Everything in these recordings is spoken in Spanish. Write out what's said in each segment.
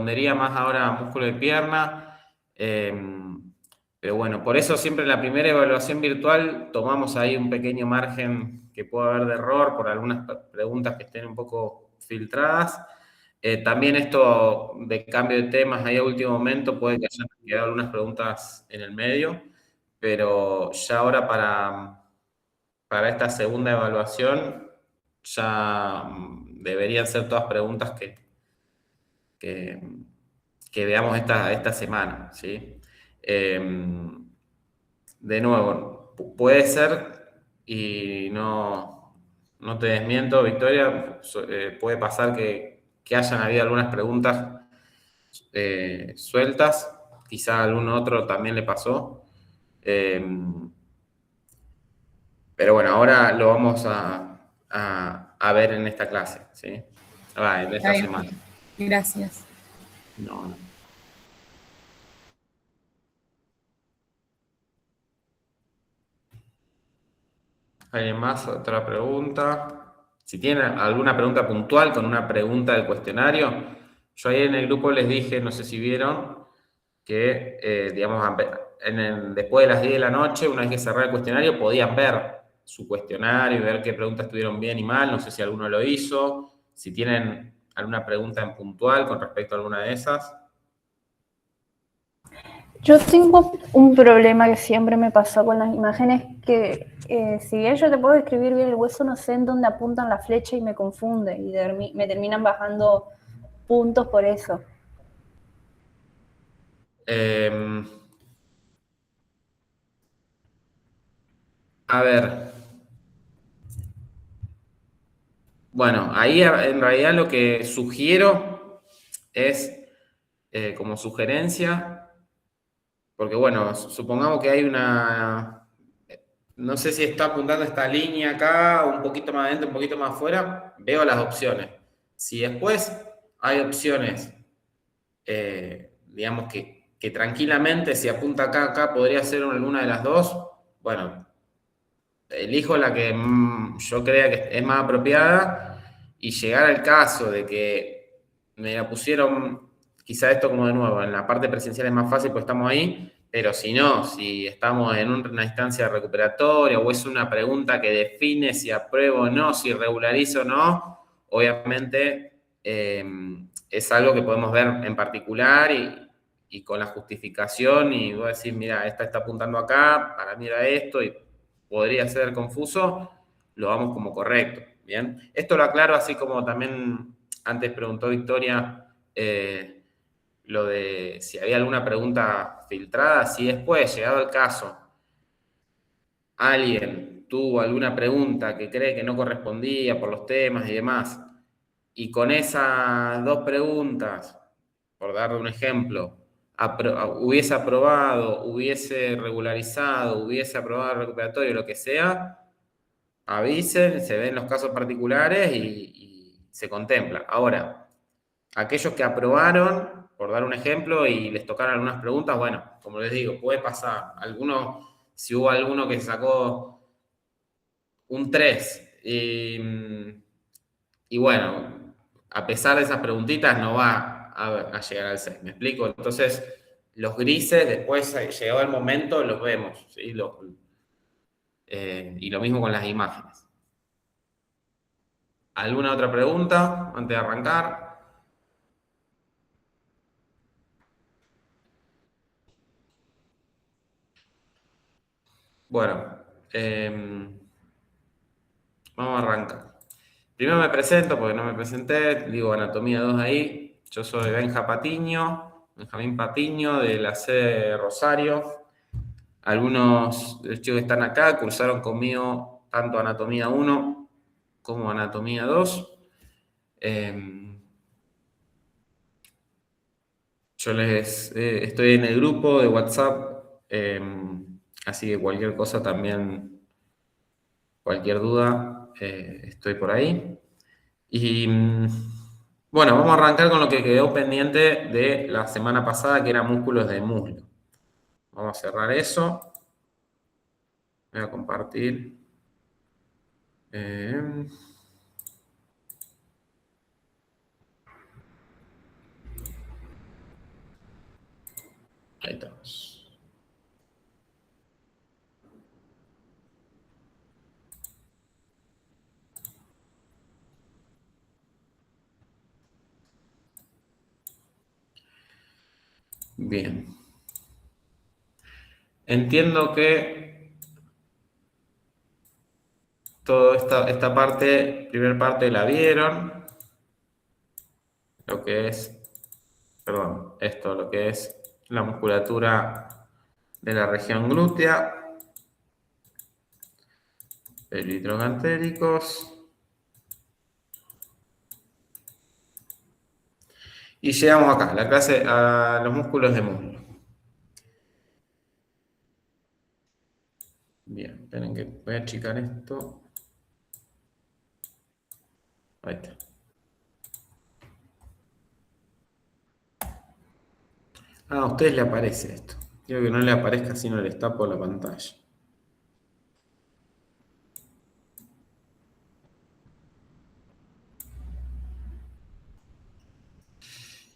correspondería más ahora a músculo de pierna. Pero bueno, por eso siempre en la primera evaluación virtual tomamos ahí un pequeño margen que pueda haber de error por algunas preguntas que estén un poco filtradas. También esto de cambio de temas ahí a último momento puede que hayan quedado algunas preguntas en el medio, pero ya ahora para esta segunda evaluación ya deberían ser todas preguntas que, que veamos esta semana, ¿sí? De nuevo, puede ser, y no te desmiento, Victoria, puede pasar que hayan habido algunas preguntas sueltas, quizá a algún otro también le pasó. Eh, pero bueno, ahora lo vamos a ver en esta clase, ¿sí? En esta Ay, semana. gracias. No. ¿Alguien más? ¿Otra pregunta? Si tienen alguna pregunta puntual con una pregunta del cuestionario, yo ahí en el grupo les dije, no sé si vieron, que digamos, después de las 10 de la noche, una vez que cerrara el cuestionario, podían ver su cuestionario y ver qué preguntas estuvieron bien y mal. No sé si alguno lo hizo, si tienen alguna pregunta en puntual con respecto a alguna de esas. Yo tengo un problema que siempre me pasó con las imágenes, que si bien yo te puedo describir bien el hueso, no sé en dónde apuntan la flecha y me confunde y me terminan bajando puntos por eso. A ver, bueno, ahí en realidad lo que sugiero es, como sugerencia, porque bueno, supongamos que hay no sé si está apuntando esta línea acá, un poquito más adentro, un poquito más afuera, veo las opciones. Si después hay opciones, digamos que tranquilamente si apunta acá podría ser alguna de las dos, bueno, elijo la que yo crea que es más apropiada y llegar al caso de que me la pusieron, quizá esto como de nuevo, en la parte presencial es más fácil porque estamos ahí, pero si no, si estamos en una instancia recuperatoria o es una pregunta que define si apruebo o no, si regularizo o no, obviamente es algo que podemos ver en particular y con la justificación y voy a decir, mira, esta está apuntando acá, para mí era esto y podría ser confuso, lo vamos como correcto. Bien, esto lo aclaro así como también antes preguntó Victoria lo de si había alguna pregunta filtrada. Si después, llegado el caso, alguien tuvo alguna pregunta que cree que no correspondía por los temas y demás, y con esas dos preguntas, por dar un ejemplo, hubiese aprobado, hubiese regularizado, hubiese aprobado el recuperatorio, lo que sea, avisen, se ven los casos particulares y se contempla. Ahora, aquellos que aprobaron, por dar un ejemplo, y les tocaron algunas preguntas, bueno, como les digo, puede pasar. Si hubo alguno que sacó un 3 y bueno, a pesar de esas preguntitas no va a llegar al 6, ¿me explico? Entonces, los grises, después, llegado el momento, los vemos, ¿sí? Y lo mismo con las imágenes. ¿Alguna otra pregunta antes de arrancar? Bueno, vamos a arrancar. Primero me presento, porque no me presenté, digo Anatomía 2 ahí. Yo soy Benjamín Patiño, de la sede de Rosario. Algunos de los chicos que están acá cursaron conmigo tanto Anatomía 1 como Anatomía 2. Yo estoy en el grupo de WhatsApp, así que cualquier cosa también, cualquier duda, estoy por ahí. Y bueno, vamos a arrancar con lo que quedó pendiente de la semana pasada, que era músculos de muslo. Vamos a cerrar eso. Voy a compartir. Eh, Ahí estamos. Bien. Entiendo que toda esta parte, primera parte la vieron. Lo que es, perdón, esto, lo que es la musculatura de la región glútea, pelvitrocantéricos. Y llegamos acá, la clase a los músculos de muslo. Bien, esperen que voy a achicar esto. Ahí está. A ustedes les aparece esto. Quiero que no le aparezca si no les tapo la pantalla.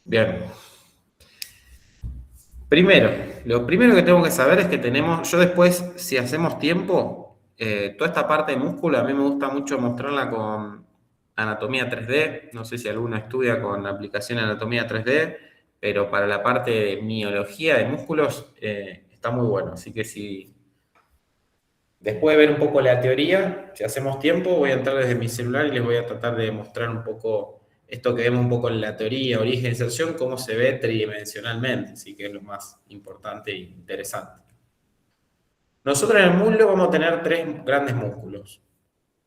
Bien. Primero, lo primero que tengo que saber es que tenemos, yo después, si hacemos tiempo, toda esta parte de músculo, a mí me gusta mucho mostrarla con anatomía 3D. No sé si alguno estudia con aplicación de anatomía 3D, pero para la parte de miología de músculos está muy bueno. Así que si después de ver un poco la teoría, si hacemos tiempo, voy a entrar desde mi celular y les voy a tratar de mostrar un poco esto que vemos un poco en la teoría, origen y inserción, cómo se ve tridimensionalmente, así que es lo más importante e interesante. Nosotros en el muslo vamos a tener tres grandes músculos.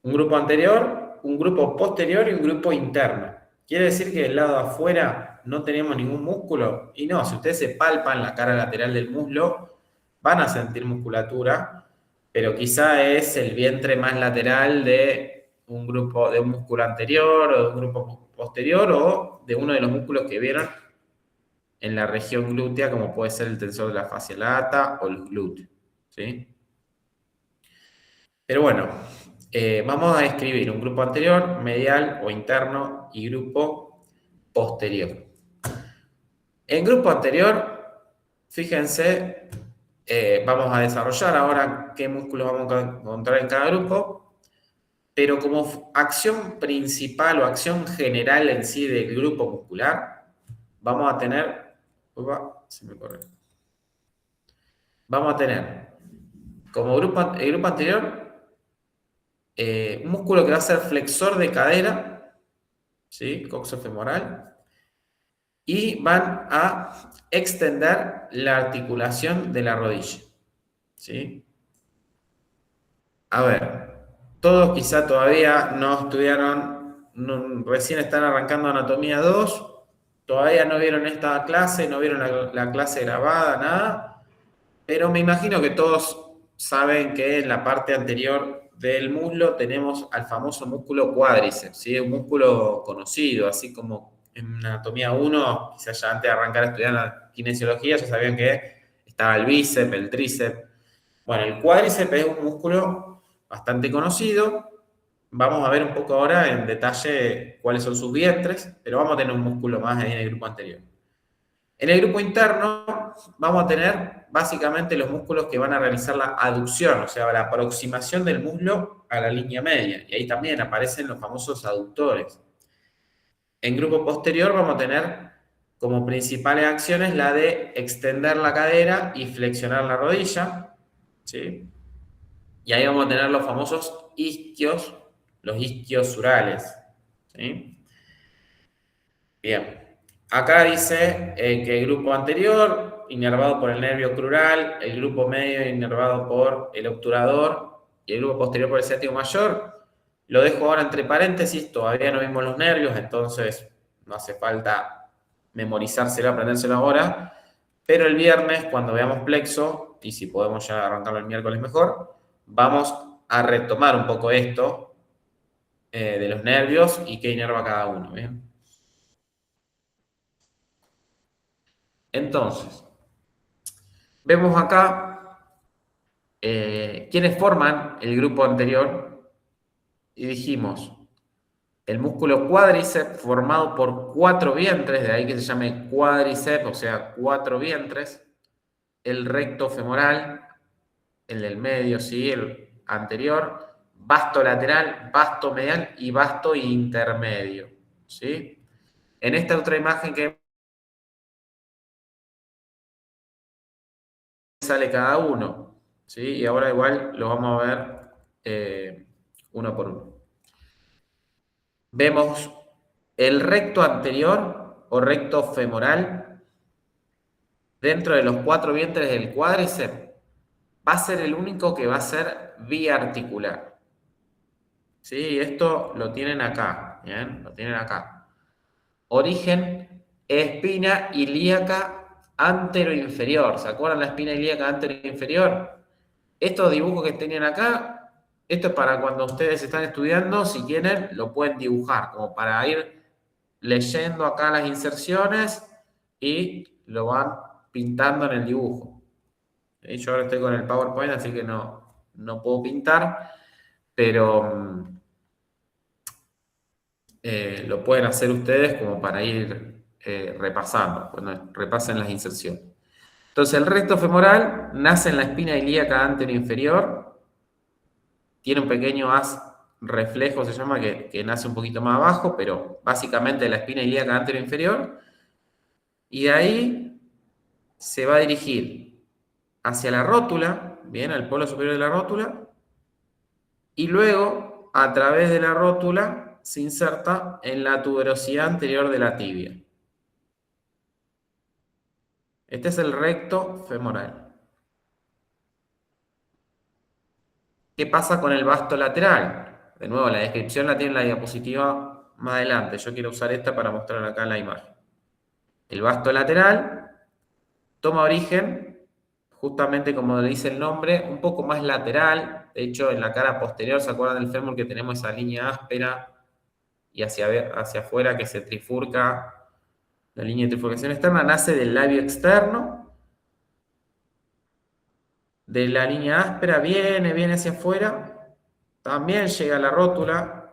Un grupo anterior, un grupo posterior y un grupo interno. ¿Quiere decir que del lado de afuera no tenemos ningún músculo? Y no, si ustedes se palpan la cara lateral del muslo, van a sentir musculatura, pero quizá es el vientre más lateral de un grupo, de un músculo anterior o de un grupo posterior o de uno de los músculos que vieron en la región glútea, como puede ser el tensor de la fascia lata o los glúteos, ¿sí? Pero bueno, vamos a escribir un grupo anterior, medial o interno y grupo posterior. En grupo anterior, fíjense, vamos a desarrollar ahora qué músculos vamos a encontrar en cada grupo, pero como acción principal o acción general en sí del grupo muscular, vamos a tener, se me corre. Vamos a tener como grupo, el grupo anterior, un músculo que va a ser flexor de cadera, ¿sí? Coxofemoral, y van a extender la articulación de la rodilla, ¿sí? A ver, todos quizá todavía no estudiaron, recién están arrancando anatomía 2, todavía no vieron esta clase, no vieron la clase grabada, nada, pero me imagino que todos saben que en la parte anterior del muslo tenemos al famoso músculo cuádriceps, ¿sí? Un músculo conocido, así como en anatomía 1, quizás ya antes de arrancar a estudiar la kinesiología, ya sabían que estaba el bíceps, el tríceps. Bueno, el cuádriceps es un músculo bastante conocido. Vamos a ver un poco ahora en detalle cuáles son sus vientres, pero vamos a tener un músculo más ahí en el grupo anterior. En el grupo interno vamos a tener básicamente los músculos que van a realizar la aducción, o sea, la aproximación del muslo a la línea media. Y ahí también aparecen los famosos aductores. En grupo posterior vamos a tener como principales acciones la de extender la cadera y flexionar la rodilla, ¿sí? Y ahí vamos a tener los famosos isquios, los isquios surales, ¿sí? Bien. Acá dice que el grupo anterior, inervado por el nervio crural, el grupo medio, inervado por el obturador, y el grupo posterior por el ciático mayor. Lo dejo ahora entre paréntesis, todavía no vimos los nervios, entonces no hace falta memorizárselo, aprendérselo ahora. Pero el viernes, cuando veamos plexo, y si podemos ya arrancarlo el miércoles mejor, vamos a retomar un poco esto de los nervios y qué inerva cada uno, ¿bien? Entonces, vemos acá quienes forman el grupo anterior y dijimos el músculo cuádriceps formado por 4 vientres, de ahí que se llame cuádriceps, o sea, 4 vientres. el recto femoral, el del medio, ¿sí? El anterior, vasto lateral, vasto medial y vasto intermedio, ¿sí? En esta otra imagen que sale cada uno, ¿sí? Y ahora igual lo vamos a ver uno por uno. Vemos el recto anterior o recto femoral dentro de los 4 vientres del cuádriceps va a ser el único que va a ser biarticular. ¿Sí? Esto lo tienen acá, ¿bien? Lo tienen acá. Origen, espina ilíaca anteroinferior. ¿Se acuerdan la espina ilíaca anteroinferior? Estos dibujos que tenían acá, esto es para cuando ustedes están estudiando, si quieren, lo pueden dibujar, como para ir leyendo acá las inserciones y lo van pintando en el dibujo. Yo ahora estoy con el PowerPoint, así que no puedo pintar, pero lo pueden hacer ustedes como para ir repasando, cuando repasen las inserciones. Entonces, el recto femoral nace en la espina ilíaca anteroinferior, tiene un pequeño haz reflejo, se llama, que nace un poquito más abajo, pero básicamente la espina ilíaca anteroinferior, y de ahí se va a dirigir hacia la rótula, bien, al polo superior de la rótula, y luego, a través de la rótula, se inserta en la tuberosidad anterior de la tibia. Este es el recto femoral. ¿Qué pasa con el vasto lateral? De nuevo, la descripción la tiene en la diapositiva más adelante. Yo quiero usar esta para mostrar acá en la imagen. El vasto lateral toma origen, justamente como le dice el nombre, un poco más lateral. De hecho, en la cara posterior, ¿se acuerdan del fémur que tenemos esa línea áspera y hacia afuera que se trifurca? La línea de trifurcación externa nace del labio externo. De la línea áspera viene hacia afuera. También llega a la rótula.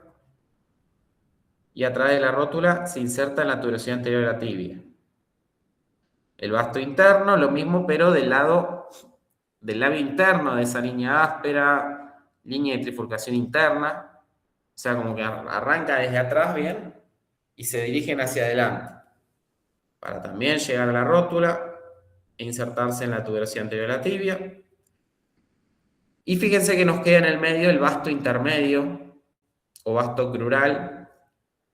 Y a través de la rótula se inserta en la tuberosidad anterior de la tibia. El vasto interno, lo mismo, pero del lado del labio interno de esa línea áspera, línea de trifurcación interna. O sea, como que arranca desde atrás bien y se dirigen hacia adelante. Para también llegar a la rótula e insertarse en la tuberosidad anterior de la tibia. Y fíjense que nos queda en el medio el vasto intermedio o vasto crural,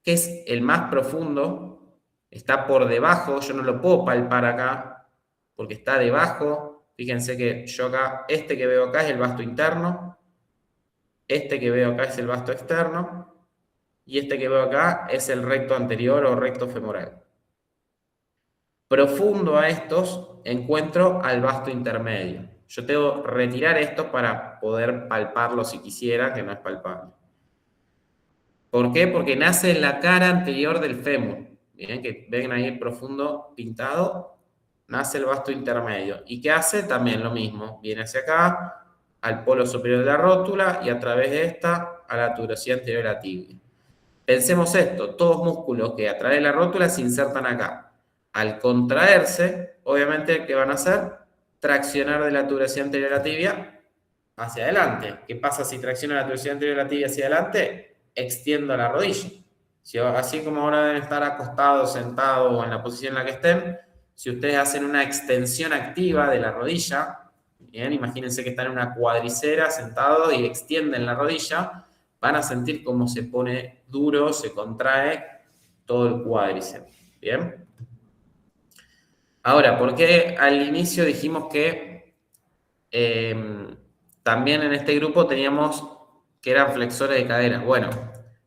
que es el más profundo, está por debajo, yo no lo puedo palpar acá, porque está debajo. Fíjense que yo acá, este que veo acá es el vasto interno, este que veo acá es el vasto externo, y este que veo acá es el recto anterior o recto femoral. Profundo a estos encuentro al vasto intermedio. Yo tengo que retirar esto para poder palparlo si quisiera, que no es palpable. ¿Por qué? Porque nace en la cara anterior del fémur. Miren que ven ahí el profundo pintado, nace el vasto intermedio. ¿Y qué hace? También lo mismo. Viene hacia acá, al polo superior de la rótula y a través de esta a la tuberosidad anterior de la tibia. Pensemos esto, todos músculos que a través de la rótula se insertan acá. Al contraerse, obviamente, ¿qué van a hacer? Traccionar de la tuberosidad anterior de la tibia hacia adelante. ¿Qué pasa si tracciona la tuberosidad anterior de la tibia hacia adelante? Extiendo la rodilla. Así como ahora deben estar acostados, sentados o en la posición en la que estén, si ustedes hacen una extensión activa de la rodilla, bien, imagínense que están en una cuadricera sentados y extienden la rodilla, van a sentir cómo se pone duro, se contrae todo el cuádriceps. Bien. Ahora, ¿por qué al inicio dijimos que también en este grupo teníamos que eran flexores de cadera? Bueno,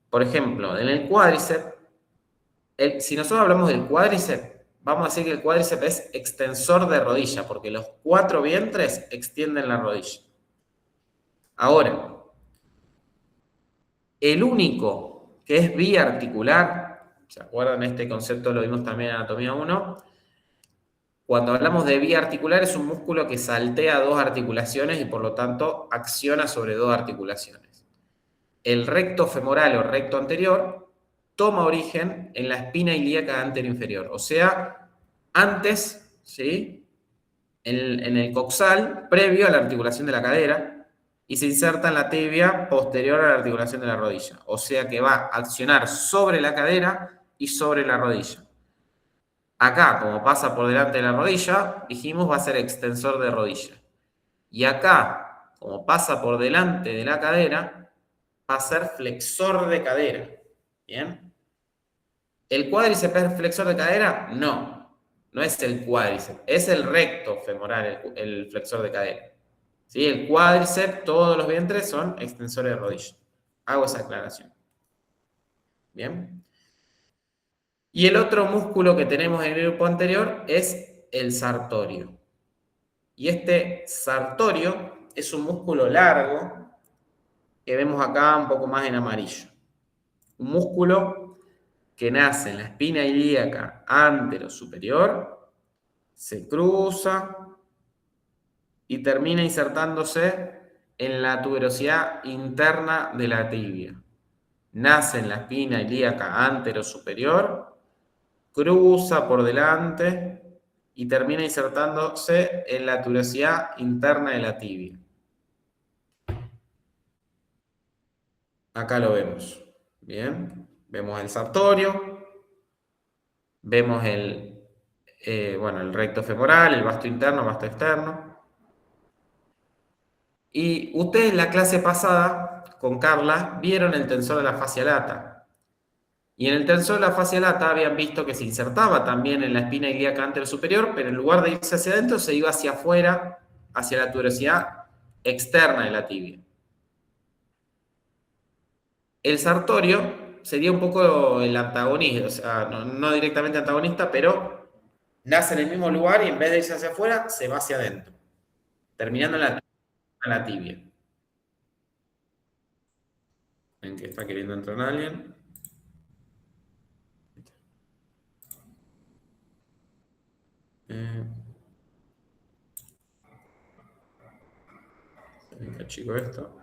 por ejemplo, en el cuádriceps, si nosotros hablamos del cuádriceps, vamos a decir que el cuádriceps es extensor de rodilla, porque los 4 vientres extienden la rodilla. Ahora, el único que es biarticular, ¿se acuerdan? Este concepto lo vimos también en Anatomía 1. Cuando hablamos de biarticular es un músculo que saltea 2 articulaciones y por lo tanto acciona sobre 2 articulaciones. El recto femoral o recto anterior toma origen en la espina ilíaca anteroinferior, o sea, antes, ¿sí?, en el coxal previo a la articulación de la cadera y se inserta en la tibia posterior a la articulación de la rodilla. O sea que va a accionar sobre la cadera y sobre la rodilla. Acá, como pasa por delante de la rodilla, dijimos va a ser extensor de rodilla. Y acá, como pasa por delante de la cadera, va a ser flexor de cadera. ¿Bien? ¿El cuádriceps es flexor de cadera? No, no es el cuádriceps, es el recto femoral, el flexor de cadera. ¿Sí? El cuádriceps, todos los vientres son extensores de rodilla. Hago esa aclaración. ¿Bien? Y el otro músculo que tenemos en el grupo anterior es el sartorio. Y este sartorio es un músculo largo que vemos acá un poco más en amarillo. Un músculo que nace en la espina ilíaca anterosuperior, se cruza y termina insertándose en la tuberosidad interna de la tibia. Nace en la espina ilíaca anterosuperior, cruza por delante y termina insertándose en la tuberosidad interna de la tibia. Acá lo vemos. Bien, vemos el sartorio, vemos el recto femoral, el vasto interno, vasto externo. Y ustedes en la clase pasada, con Carla, vieron el tensor de la fascia lata. Y en el tensor de la fascia lata habían visto que se insertaba también en la espina ilíaca anterosuperior, pero en lugar de irse hacia adentro, se iba hacia afuera, hacia la tuberosidad externa de la tibia. El sartorio sería un poco el antagonista, o sea, no directamente antagonista, pero nace en el mismo lugar y en vez de irse hacia afuera, se va hacia adentro, terminando en la tibia. ¿Ven que está queriendo entrar alguien? Venga, chico, esto.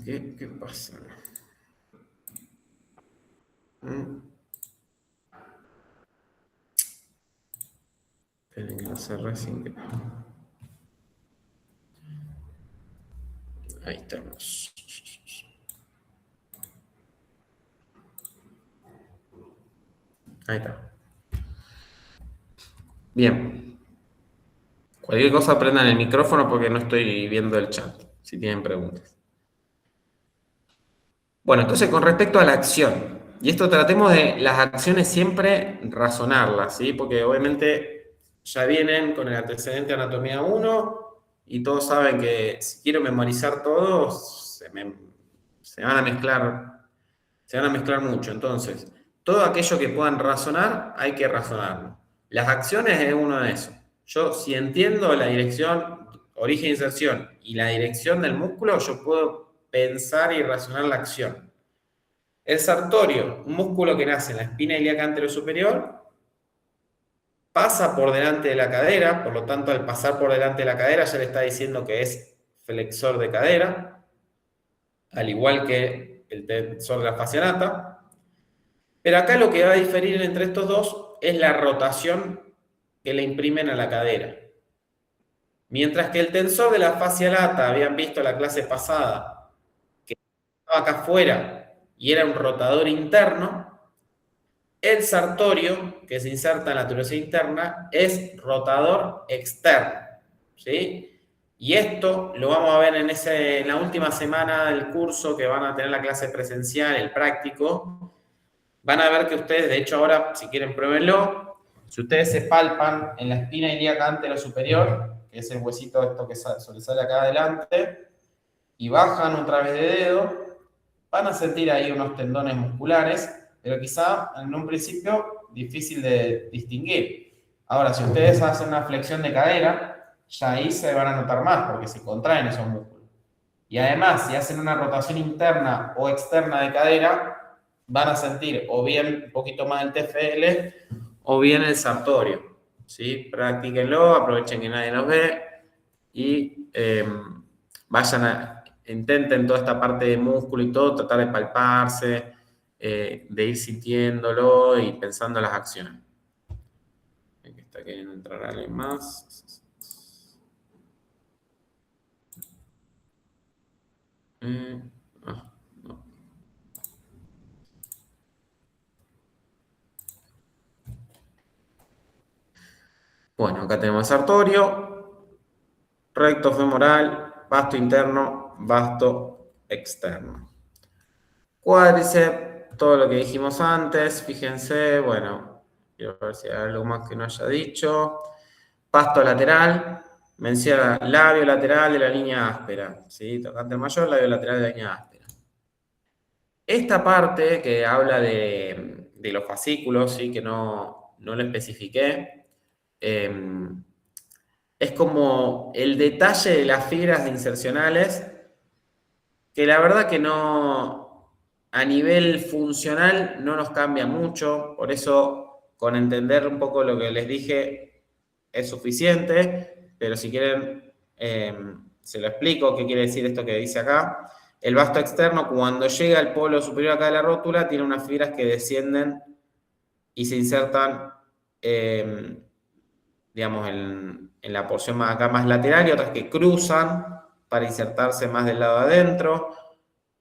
¿Qué pasa? Tienen que lo cerrar sin que... Ahí estamos. Ahí está. Bien. Cualquier cosa prendan el micrófono porque no estoy viendo el chat, si tienen preguntas. Bueno, entonces con respecto a la acción, y esto tratemos de las acciones siempre razonarlas, ¿sí? Porque obviamente ya vienen con el antecedente de anatomía 1 y todos saben que si quiero memorizar todo, se van a mezclar mucho. Entonces, todo aquello que puedan razonar, hay que razonarlo. Las acciones es uno de esos. Yo, si entiendo la dirección, origen e inserción y la dirección del músculo, yo puedo pensar y razonar la acción. El sartorio, un músculo que nace en la espina ilíaca anterosuperior, pasa por delante de la cadera, por lo tanto, al pasar por delante de la cadera ya le está diciendo que es flexor de cadera, al igual que el tensor de la fascia lata. Pero acá lo que va a diferir entre estos dos es la rotación que le imprimen a la cadera. Mientras que el tensor de la fascia lata, habían visto la clase pasada, que estaba acá afuera y era un rotador interno, el sartorio, que se inserta en la tuberosidad interna, es rotador externo. ¿Sí? Y esto lo vamos a ver en la última semana del curso que van a tener la clase presencial, el práctico. Van a ver que ustedes, de hecho ahora, si quieren, pruébenlo. Si ustedes se palpan en la espina ilíaca anterosuperior, que es el huesito esto que sobresale acá adelante, y bajan otra vez de dedo, van a sentir ahí unos tendones musculares, pero quizá en un principio difícil de distinguir. Ahora, si ustedes hacen una flexión de cadera, ya ahí se van a notar más, porque se contraen esos músculos. Y además, si hacen una rotación interna o externa de cadera, van a sentir o bien un poquito más el TFL o bien el sartorio. ¿Sí? Practíquenlo, aprovechen que nadie nos ve y intenten toda esta parte de músculo y todo, tratar de palparse, de ir sintiéndolo y pensando las acciones. Aquí está queriendo entrar alguien más. No. Bueno, acá tenemos sartorio, recto femoral, vasto interno, vasto externo. Cuádriceps, todo lo que dijimos antes, fíjense, bueno, quiero ver si hay algo más que no haya dicho. Pasto lateral, menciona labio lateral de la línea áspera, ¿sí? Tocante mayor, labio lateral de la línea áspera. Esta parte que habla de los fascículos, ¿sí? Que no lo especifiqué, es como el detalle de las fibras insercionales, que la verdad que no, a nivel funcional no nos cambia mucho, por eso con entender un poco lo que les dije es suficiente, pero si quieren se lo explico qué quiere decir esto que dice acá. El vasto externo, cuando llega al polo superior acá de la rótula, tiene unas fibras que descienden y se insertan, digamos, en la porción más acá más lateral y otras que cruzan para insertarse más del lado adentro.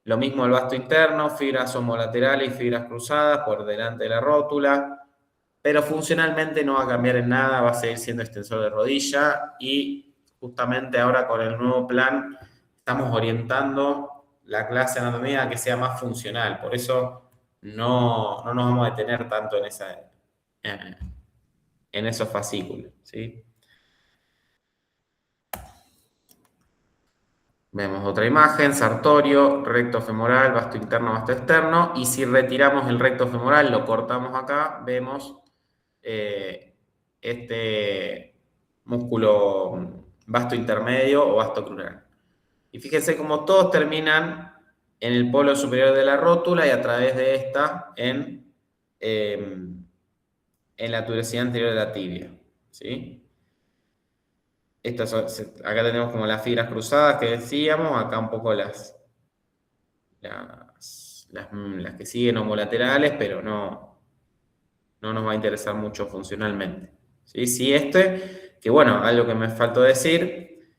Lo mismo el vasto interno, fibras homolaterales y fibras cruzadas por delante de la rótula, pero funcionalmente no va a cambiar en nada, va a seguir siendo extensor de rodilla y justamente ahora con el nuevo plan estamos orientando la clase de anatomía a que sea más funcional, por eso no nos vamos a detener tanto en esos fascículos, ¿sí? Vemos otra imagen, sartorio, recto femoral, vasto interno, vasto externo, y si retiramos el recto femoral, lo cortamos acá, vemos este músculo vasto intermedio o vasto crural. Y fíjense cómo todos terminan en el polo superior de la rótula y a través de esta en la tuberosidad anterior de la tibia, ¿sí? Acá tenemos como las fibras cruzadas que decíamos, acá un poco las que siguen homolaterales, pero no nos va a interesar mucho funcionalmente. ¿Sí? Sí, que bueno, algo que me faltó decir,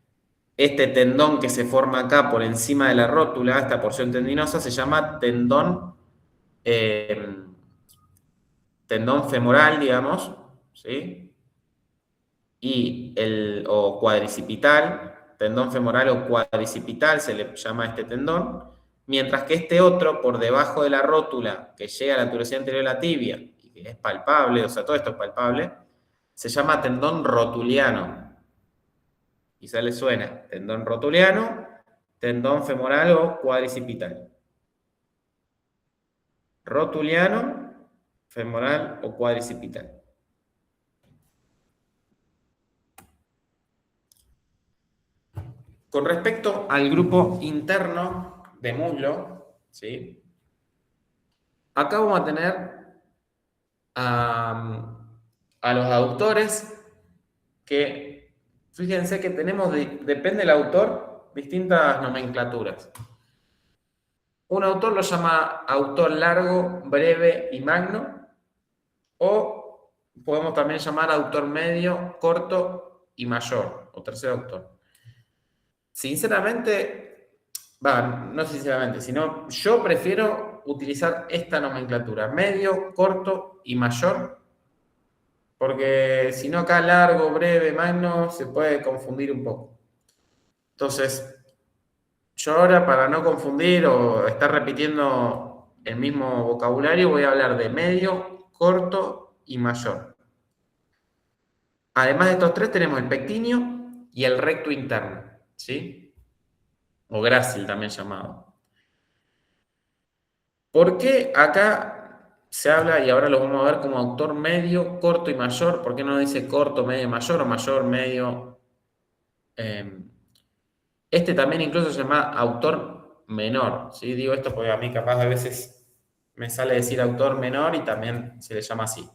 este tendón que se forma acá por encima de la rótula, esta porción tendinosa, se llama tendón femoral, digamos, ¿sí? O cuadricipital, tendón femoral o cuadricipital se le llama a este tendón, mientras que este otro, por debajo de la rótula, que llega a la tuberosidad anterior de la tibia, y que es palpable, o sea, todo esto es palpable, se llama tendón rotuliano. Quizá le suena, tendón rotuliano, tendón femoral o cuadricipital. Rotuliano, femoral o cuadricipital. Con respecto al grupo interno de muslo, ¿sí? Acá vamos a tener a los aductores que, fíjense que tenemos, depende del autor, distintas nomenclaturas. Un autor lo llama autor largo, breve y magno, o podemos también llamar autor medio, corto y mayor, o tercer autor. Sinceramente, no sinceramente, sino yo prefiero utilizar esta nomenclatura, medio, corto y mayor, porque si no acá largo, breve, magno, se puede confundir un poco. Entonces, yo ahora para no confundir o estar repitiendo el mismo vocabulario, voy a hablar de medio, corto y mayor. Además de estos tres tenemos el pectíneo y el recto interno, ¿sí? O grácil también llamado. ¿Por qué acá se habla, y ahora lo vamos a ver como autor medio, corto y mayor? ¿Por qué no dice corto, medio, mayor o mayor, medio? Este también incluso se llama autor menor, ¿sí? Digo esto porque a mí capaz a veces me sale decir autor menor y también se le llama así.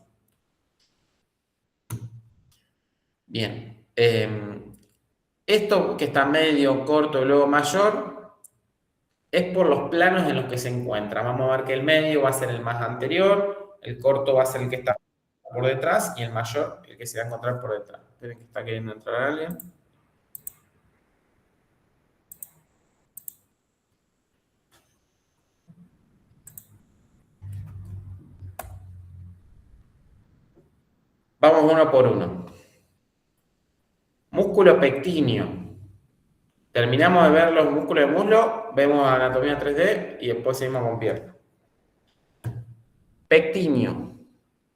Bien. Esto que está medio, corto y luego mayor es por los planos en los que se encuentra. Vamos a ver que el medio va a ser el más anterior, el corto va a ser el que está por detrás y el mayor el que se va a encontrar por detrás. Esperen que está queriendo entrar alguien. Vamos uno por uno. Músculo pectíneo. Terminamos de ver los músculos de muslo, vemos anatomía 3D y después seguimos con pierna. Pectíneo.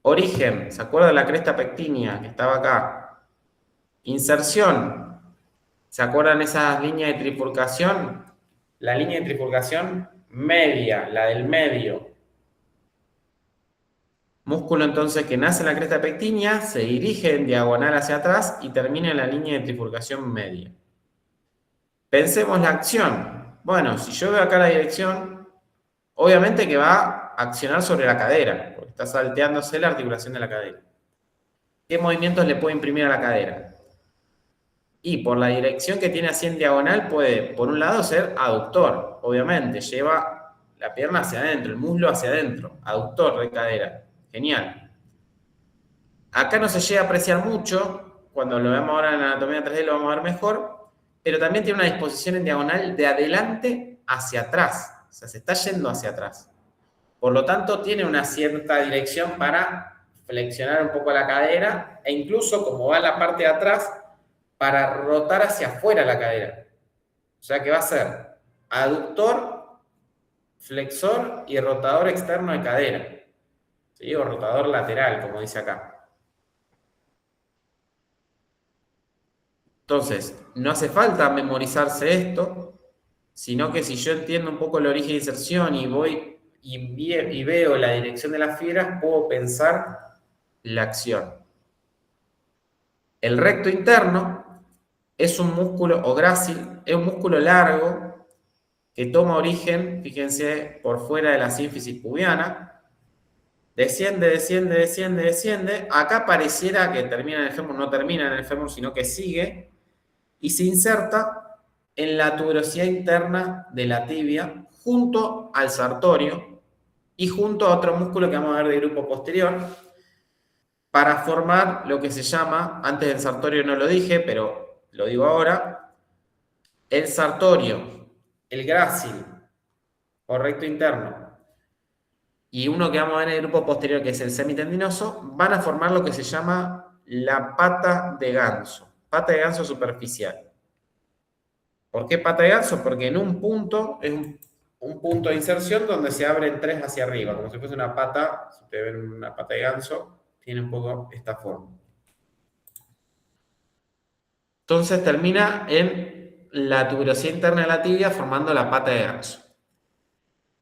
Origen. ¿Se acuerda de la cresta pectínea que estaba acá? Inserción. ¿Se acuerdan esas líneas de trifurcación? La línea de trifurcación media, la del medio. Músculo entonces que nace en la cresta pectínea, se dirige en diagonal hacia atrás y termina en la línea de trifurcación media. Pensemos la acción. Bueno, si yo veo acá la dirección, obviamente que va a accionar sobre la cadera, porque está salteándose la articulación de la cadera. ¿Qué movimientos le puedo imprimir a la cadera? Y por la dirección que tiene así en diagonal puede, por un lado, ser aductor. Obviamente, lleva la pierna hacia adentro, el muslo hacia adentro. Aductor de cadera. Genial. Acá no se llega a apreciar mucho. Cuando lo veamos ahora en la anatomía 3D lo vamos a ver mejor. Pero también tiene una disposición en diagonal de adelante hacia atrás. O sea, se está yendo hacia atrás. Por lo tanto, tiene una cierta dirección para flexionar un poco la cadera e incluso, como va en la parte de atrás, para rotar hacia afuera la cadera. O sea que va a ser aductor, flexor y rotador externo de cadera. ¿Sí? O rotador lateral, como dice acá. Entonces, no hace falta memorizarse esto, sino que si yo entiendo un poco el origen de inserción y voy y veo la dirección de las fibras, puedo pensar la acción. El recto interno es un músculo, o grácil, es un músculo largo que toma origen, fíjense, por fuera de la sínfisis pubiana. Desciende, desciende, desciende, desciende. Acá pareciera que termina en el fémur, no termina en el fémur, sino que sigue y se inserta en la tuberosidad interna de la tibia junto al sartorio y junto a otro músculo que vamos a ver de grupo posterior para formar lo que se llama, antes del sartorio no lo dije, pero lo digo ahora, el sartorio, el grácil o recto interno y uno que vamos a ver en el grupo posterior que es el semitendinoso, van a formar lo que se llama la pata de ganso superficial. ¿Por qué pata de ganso? Porque en un punto es un punto de inserción donde se abren tres hacia arriba, como si fuese una pata. Si ustedes ven una pata de ganso, tiene un poco esta forma. Entonces termina en la tuberosidad interna de la tibia formando la pata de ganso.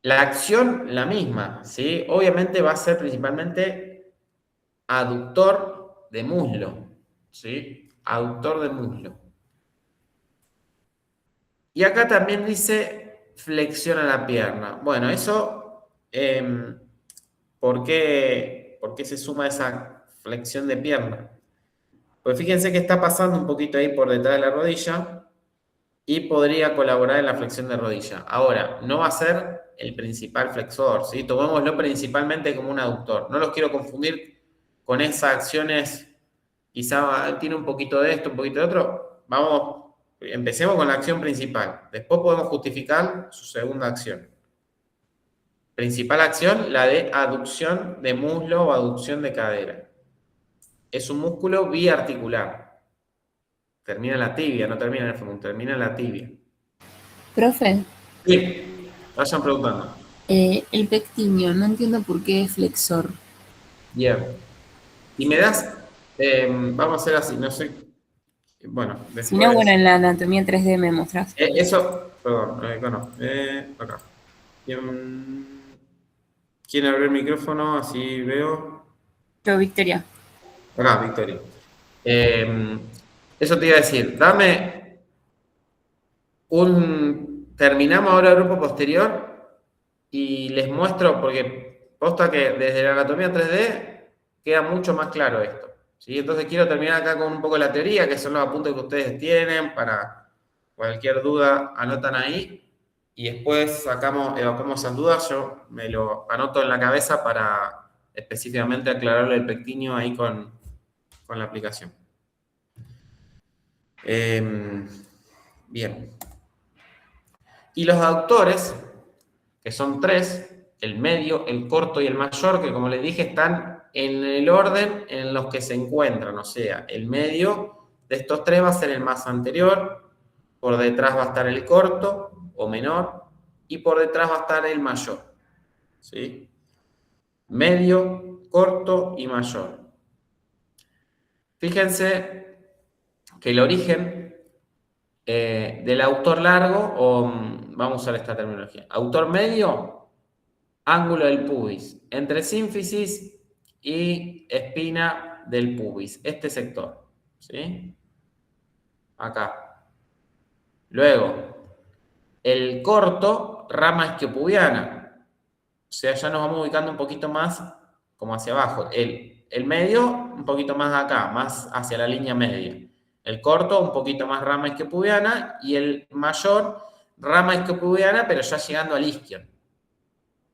La acción, la misma, ¿sí? Obviamente va a ser principalmente aductor de muslo, ¿sí? Aductor de muslo. Y acá también dice flexiona la pierna. Bueno, eso, ¿por qué se suma esa flexión de pierna? Pues fíjense que está pasando un poquito ahí por detrás de la rodilla y podría colaborar en la flexión de rodilla. Ahora, no va a ser el principal flexor, ¿sí? Tomémoslo principalmente como un aductor. No los quiero confundir con esas acciones, quizá tiene un poquito de esto, un poquito de otro. Empecemos con la acción principal. Después podemos justificar su segunda acción. Principal acción, la de aducción de muslo o aducción de cadera. Es un músculo biarticular. Termina en la tibia, no termina en el fémur, termina en la tibia. Profe, Sí, vayan preguntando. el pectíneo, no entiendo por qué es flexor. Bien. Y me das, vamos a hacer así, no sé. Bueno, después. Si no, bueno, en la anatomía 3D me mostrás. Eso, perdón, bueno, acá. ¿Quién abre el micrófono? Así veo. Yo, Victoria. Acá, Victoria. Eso te iba a decir. Dame terminamos ahora el grupo posterior y les muestro, porque posta que desde la anatomía 3D queda mucho más claro esto. ¿Sí? Entonces quiero terminar acá con un poco la teoría, que son los apuntes que ustedes tienen. Para cualquier duda, anotan ahí. y después evacuamos esas dudas. Yo me lo anoto en la cabeza para específicamente aclararle el pectinio ahí con la aplicación. Bien. Y los aductores, que son 3, el medio, el corto y el mayor, que como les dije están en el orden en los que se encuentran. O sea, el medio de estos 3 va a ser el más anterior, por detrás va a estar el corto o menor, y por detrás va a estar el mayor. ¿Sí? Medio, corto y mayor. Fíjense que el origen del autor largo, o vamos a usar esta terminología, autor medio, ángulo del pubis, entre sínfisis y espina del pubis, este sector, ¿sí? Acá. Luego, el corto, rama isquiopubiana, o sea, ya nos vamos ubicando un poquito más como hacia abajo. El medio, un poquito más acá, más hacia la línea media. El corto, un poquito más rama isquiopubiana, y el mayor, rama isquiopubiana, pero ya llegando al isquio.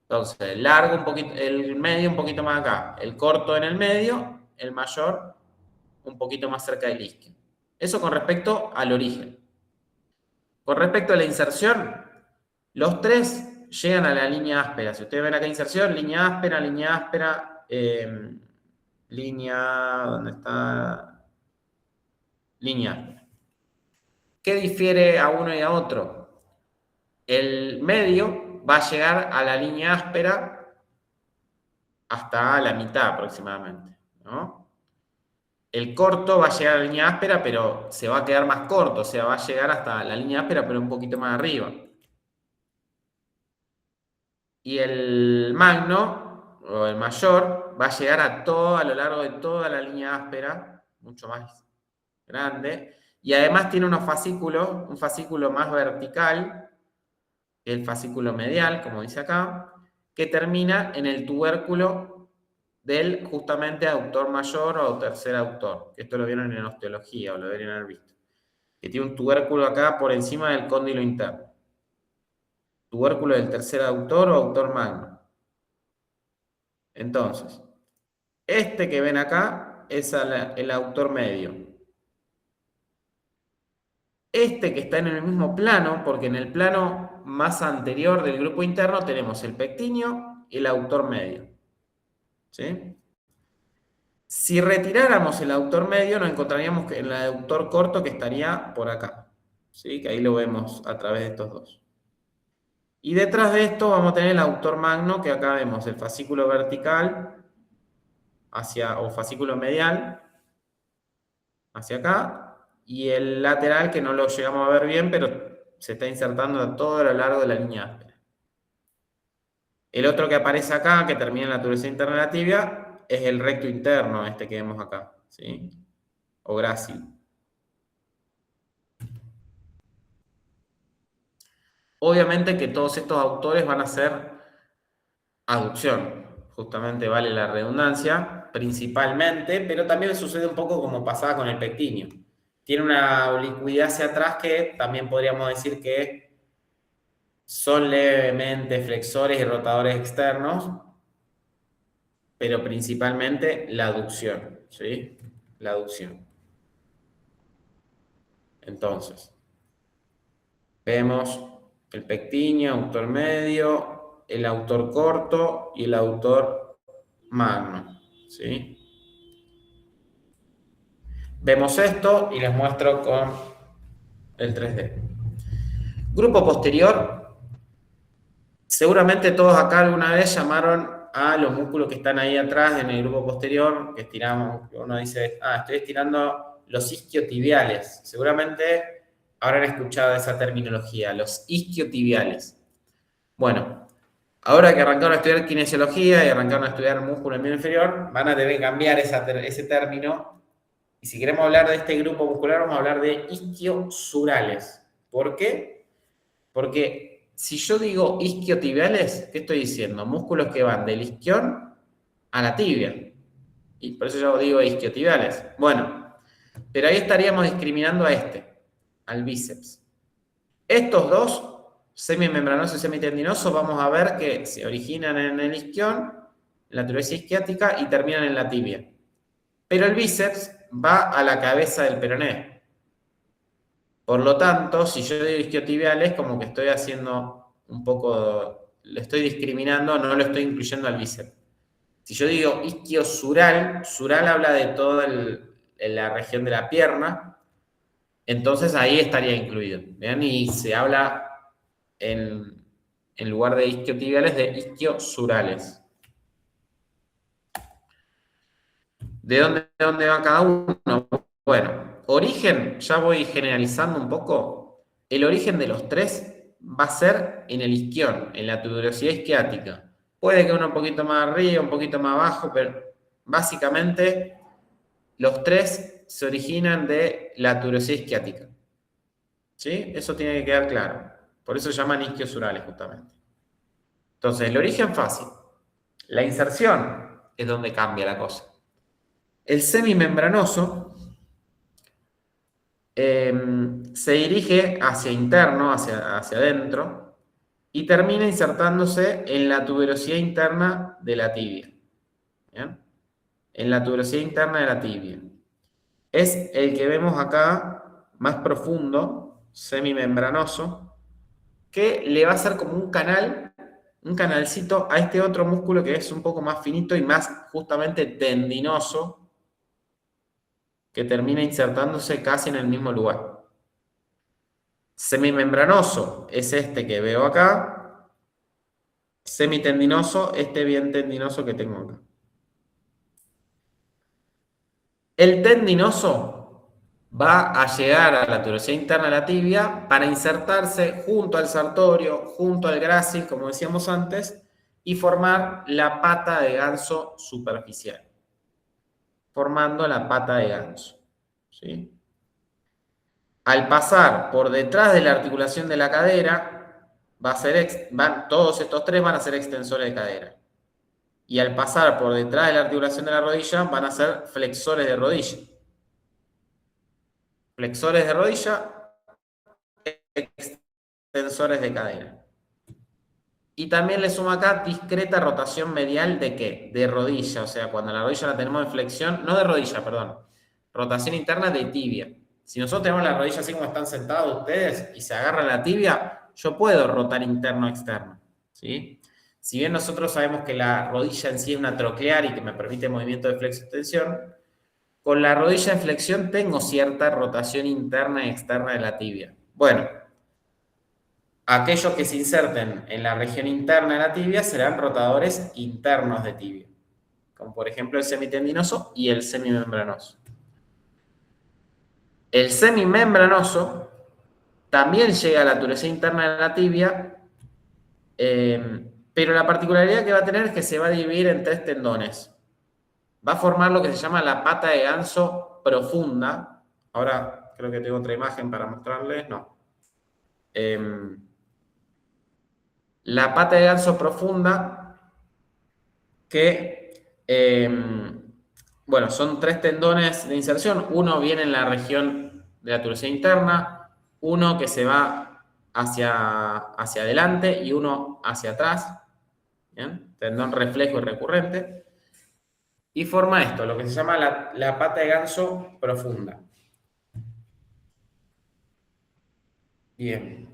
Entonces, el largo un poquito, el medio un poquito más acá, el corto en el medio, el mayor un poquito más cerca del isquio. Eso con respecto al origen. Con respecto a la inserción, los 3 llegan a la línea áspera. Si ustedes ven acá inserción, línea áspera, línea, ¿dónde está? Línea áspera. ¿Qué difiere a uno y a otro? El medio va a llegar a la línea áspera hasta la mitad aproximadamente, ¿no? El corto va a llegar a la línea áspera, pero se va a quedar más corto, o sea, va a llegar hasta la línea áspera, pero un poquito más arriba. Y el magno, o el mayor, va a llegar a lo largo de toda la línea áspera, mucho más grande, y además tiene unos fascículos, un fascículo más vertical, el fascículo medial, como dice acá, que termina en el tubérculo del justamente aductor mayor o tercer aductor. Esto lo vieron en osteología o lo deberían haber visto. Que tiene un tubérculo acá por encima del cóndilo interno. Tubérculo del tercer aductor o aductor magno. Entonces, este que ven acá es el aductor medio. Este que está en el mismo plano, porque en el plano más anterior del grupo interno tenemos el pectíneo y el aductor medio. ¿Sí? Si retiráramos el aductor medio, nos encontraríamos en el aductor corto que estaría por acá. ¿Sí? Que ahí lo vemos a través de estos dos. Y detrás de esto vamos a tener el aductor magno, que acá vemos el fascículo vertical o fascículo medial hacia acá, y el lateral que no lo llegamos a ver bien, pero se está insertando a todo lo largo de la línea áspera. El otro que aparece acá, que termina en la tuberosidad interna de la tibia, es el recto interno, este que vemos acá, ¿sí? O grácil. Obviamente que todos estos autores van a ser aducción, justamente vale la redundancia, principalmente, pero también sucede un poco como pasaba con el pectíneo. Tiene una oblicuidad hacia atrás que también podríamos decir que son levemente flexores y rotadores externos, pero principalmente la aducción, ¿sí? La aducción. Entonces, vemos el pectíneo, autor medio, el autor corto y el autor magno, ¿sí? Vemos esto y les muestro con el 3D. Grupo posterior. Seguramente todos acá alguna vez llamaron a los músculos que están ahí atrás en el grupo posterior, que estiramos, que uno dice, estoy estirando los isquiotibiales. Seguramente habrán escuchado esa terminología, los isquiotibiales. Bueno, ahora que arrancaron a estudiar kinesiología y arrancaron a estudiar músculo en miembro inferior, van a tener que cambiar ese término. Y si queremos hablar de este grupo muscular, vamos a hablar de isquiosurales. ¿Por qué? Porque si yo digo isquiotibiales, ¿qué estoy diciendo? Músculos que van del isquión a la tibia. Y por eso yo digo isquiotibiales. Bueno, pero ahí estaríamos discriminando a al bíceps. Estos dos semimembranoso y semitendinoso, vamos a ver que se originan en el isquión, en la tuberosidad isquiática y terminan en la tibia. Pero el bíceps va a la cabeza del peroné. Por lo tanto, si yo digo isquiotibiales, como que estoy haciendo un poco, le estoy discriminando, no lo estoy incluyendo al bíceps. Si yo digo isquiosural, sural habla de toda la región de la pierna, entonces ahí estaría incluido. ¿Ven? Y se habla en lugar de isquiotibiales, de isquiosurales. ¿De dónde va cada uno? Bueno, origen, ya voy generalizando un poco. El origen de los tres va a ser en el isquión, en la tuberosidad isquiática. Puede que uno un poquito más arriba, un poquito más abajo, pero básicamente los tres se originan de la tuberosidad isquiática. ¿Sí? Eso tiene que quedar claro. Por eso se llaman isquiosurales justamente. Entonces, el origen fácil. La inserción es donde cambia la cosa. El semimembranoso se dirige hacia interno, hacia adentro, y termina insertándose en la tuberosidad interna de la tibia. ¿Bien? En la tuberosidad interna de la tibia. Es el que vemos acá, más profundo, semimembranoso, que le va a hacer como un canal, un canalcito a este otro músculo que es un poco más finito y más justamente tendinoso, que termina insertándose casi en el mismo lugar. Semimembranoso es este que veo acá. Semitendinoso, este bien tendinoso que tengo acá. El tendinoso va a llegar a la tuberosidad interna de la tibia para insertarse junto al sartorio, junto al grácil, como decíamos antes, y formar la pata de ganso superficial. Formando la pata de ganso. ¿Sí? Al pasar por detrás de la articulación de la cadera, todos estos tres van a ser extensores de cadera. Y al pasar por detrás de la articulación de la rodilla, van a ser flexores de rodilla. Flexores de rodilla, extensores de cadera. Y también le suma acá discreta rotación medial de ¿qué? De rodilla, o sea, cuando la rodilla la tenemos en flexión, no de rodilla, perdón, rotación interna de tibia. Si nosotros tenemos la rodilla así como están sentados ustedes y se agarran la tibia, yo puedo rotar interno-externo, ¿sí? Si bien nosotros sabemos que la rodilla en sí es una troclear y que me permite movimiento de flexo-extensión, con la rodilla en flexión tengo cierta rotación interna y externa de la tibia. Bueno, aquellos que se inserten en la región interna de la tibia serán rotadores internos de tibia, como por ejemplo el semitendinoso y el semimembranoso. El semimembranoso también llega a la tuberosidad interna de la tibia, pero la particularidad que va a tener es que se va a dividir en tres tendones. Va a formar lo que se llama la pata de ganso profunda. Ahora creo que tengo otra imagen para mostrarles. No. La pata de ganso profunda que, bueno, son tres tendones de inserción. Uno viene en la región de la tuberosidad interna, uno que se va hacia adelante y uno hacia atrás. ¿Bien? Tendón reflejo y recurrente. Y forma esto, lo que se llama la pata de ganso profunda. Bien.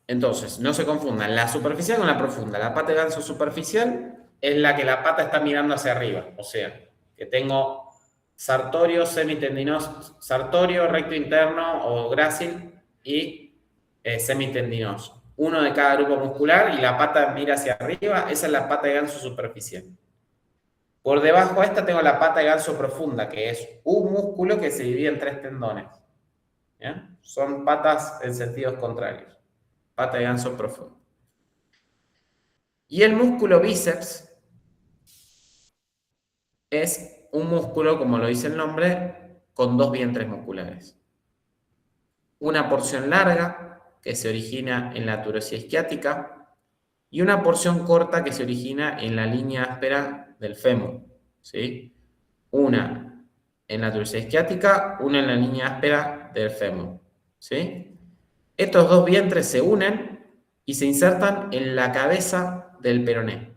Entonces, no se confundan la superficial con la profunda. La pata de ganso superficial es la que la pata está mirando hacia arriba. O sea, que tengo sartorio, semitendinoso, sartorio, recto interno o grácil y semitendinoso. Uno de cada grupo muscular y la pata mira hacia arriba. Esa es la pata de ganso superficial. Por debajo de esta tengo la pata de ganso profunda, que es un músculo que se divide en tres tendones. ¿Bien? Son patas en sentidos contrarios. Pata de ganso profundo. Y el músculo bíceps es un músculo, como lo dice el nombre, con dos vientres musculares. Una porción larga, que se origina en la tuberosidad isquiática, y una porción corta que se origina en la línea áspera del fémur. ¿Sí? Una en la tuberosidad isquiática, una en la línea áspera del fémur. ¿Sí? Estos dos vientres se unen y se insertan en la cabeza del peroné.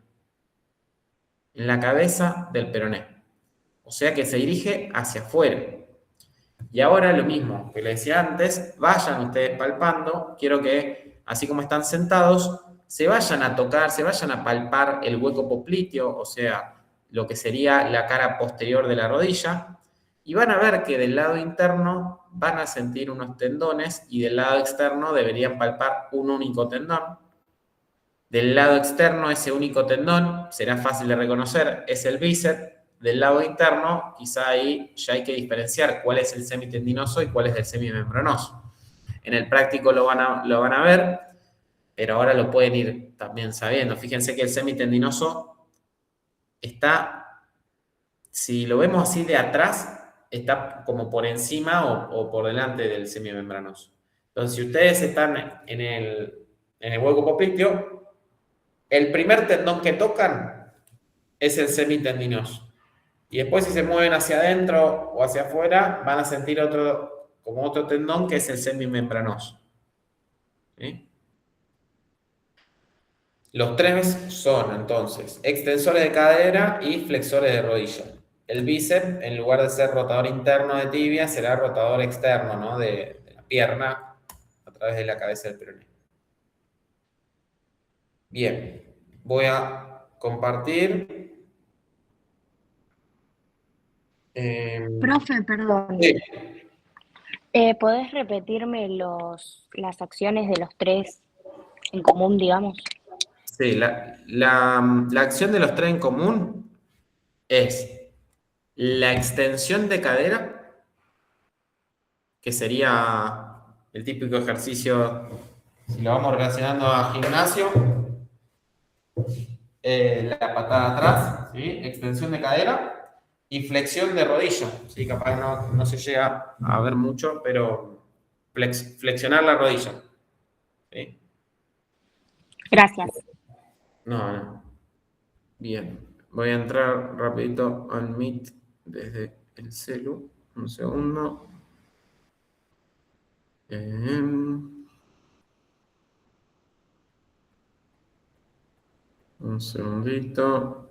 En la cabeza del peroné. O sea que se dirige hacia afuera. Y ahora lo mismo que les decía antes, vayan ustedes palpando, quiero que, así como están sentados, se vayan a tocar, se vayan a palpar el hueco popliteo, o sea, lo que sería la cara posterior de la rodilla, y van a ver que del lado interno van a sentir unos tendones y del lado externo deberían palpar un único tendón. Del lado externo, ese único tendón, será fácil de reconocer, es el bíceps. Del lado interno, quizá ahí ya hay que diferenciar cuál es el semitendinoso y cuál es el semimembranoso. En el práctico lo van a ver, pero ahora lo pueden ir también sabiendo. Fíjense que el semitendinoso está, si lo vemos así de atrás, está como por encima o por delante del semimembranoso. Entonces, si ustedes están en el hueco popliteo, el primer tendón que tocan es el semitendinoso. Y después si se mueven hacia adentro o hacia afuera, van a sentir como otro tendón que es el semimembranoso. ¿Sí? Los tres son entonces extensores de cadera y flexores de rodilla. El bíceps, en lugar de ser rotador interno de tibia, será rotador externo, ¿no? de la pierna a través de la cabeza del peroné. Bien, voy a compartir. Profe, perdón. Sí. ¿Podés repetirme las acciones de los tres en común, digamos? Sí, la acción de los tres en común es la extensión de cadera, que sería el típico ejercicio, si lo vamos relacionando a gimnasio, la patada atrás, ¿sí? Extensión de cadera y flexión de rodilla. Sí, capaz no se llega a ver mucho, pero flexionar la rodilla. ¿Sí? Gracias. No. Bien, voy a entrar rapidito al Meet desde el celu. Un segundo. Un segundito.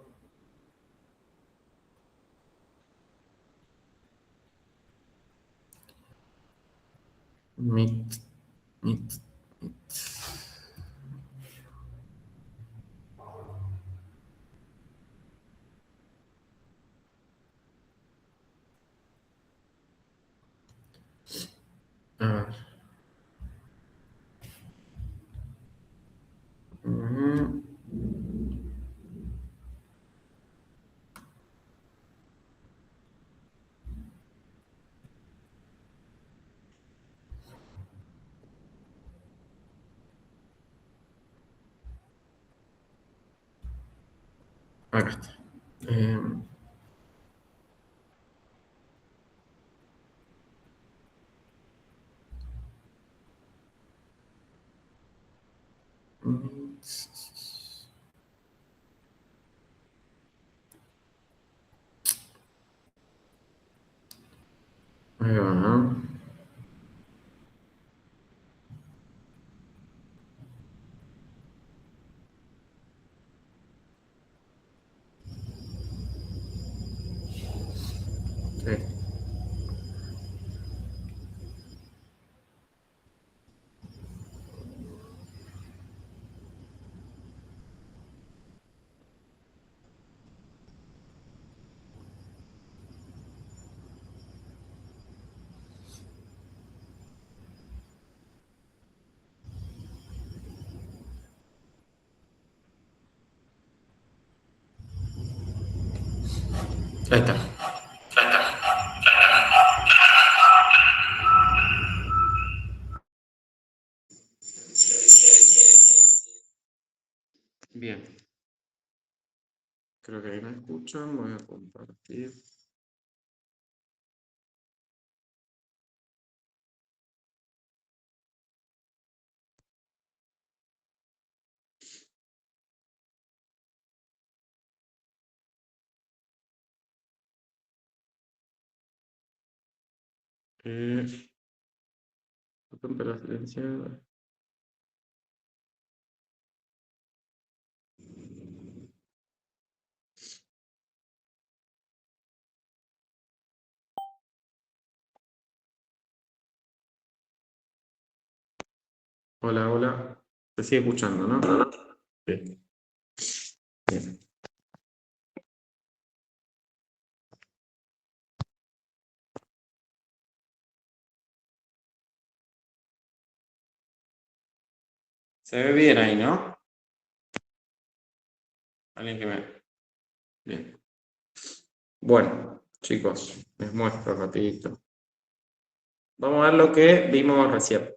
Meet, Meet. A ver. Ujú. Acá está. Ahí va, ¿no? Sí. Ahí está. Bien. Creo que ahí me escuchan. Voy a compartir. pero silenciado. Hola, hola. Se sigue escuchando, ¿no? Bien. Bien. Se ve bien ahí, ¿no? Alguien que me... Bien. Bueno, chicos, les muestro rapidito. Vamos a ver lo que vimos recién.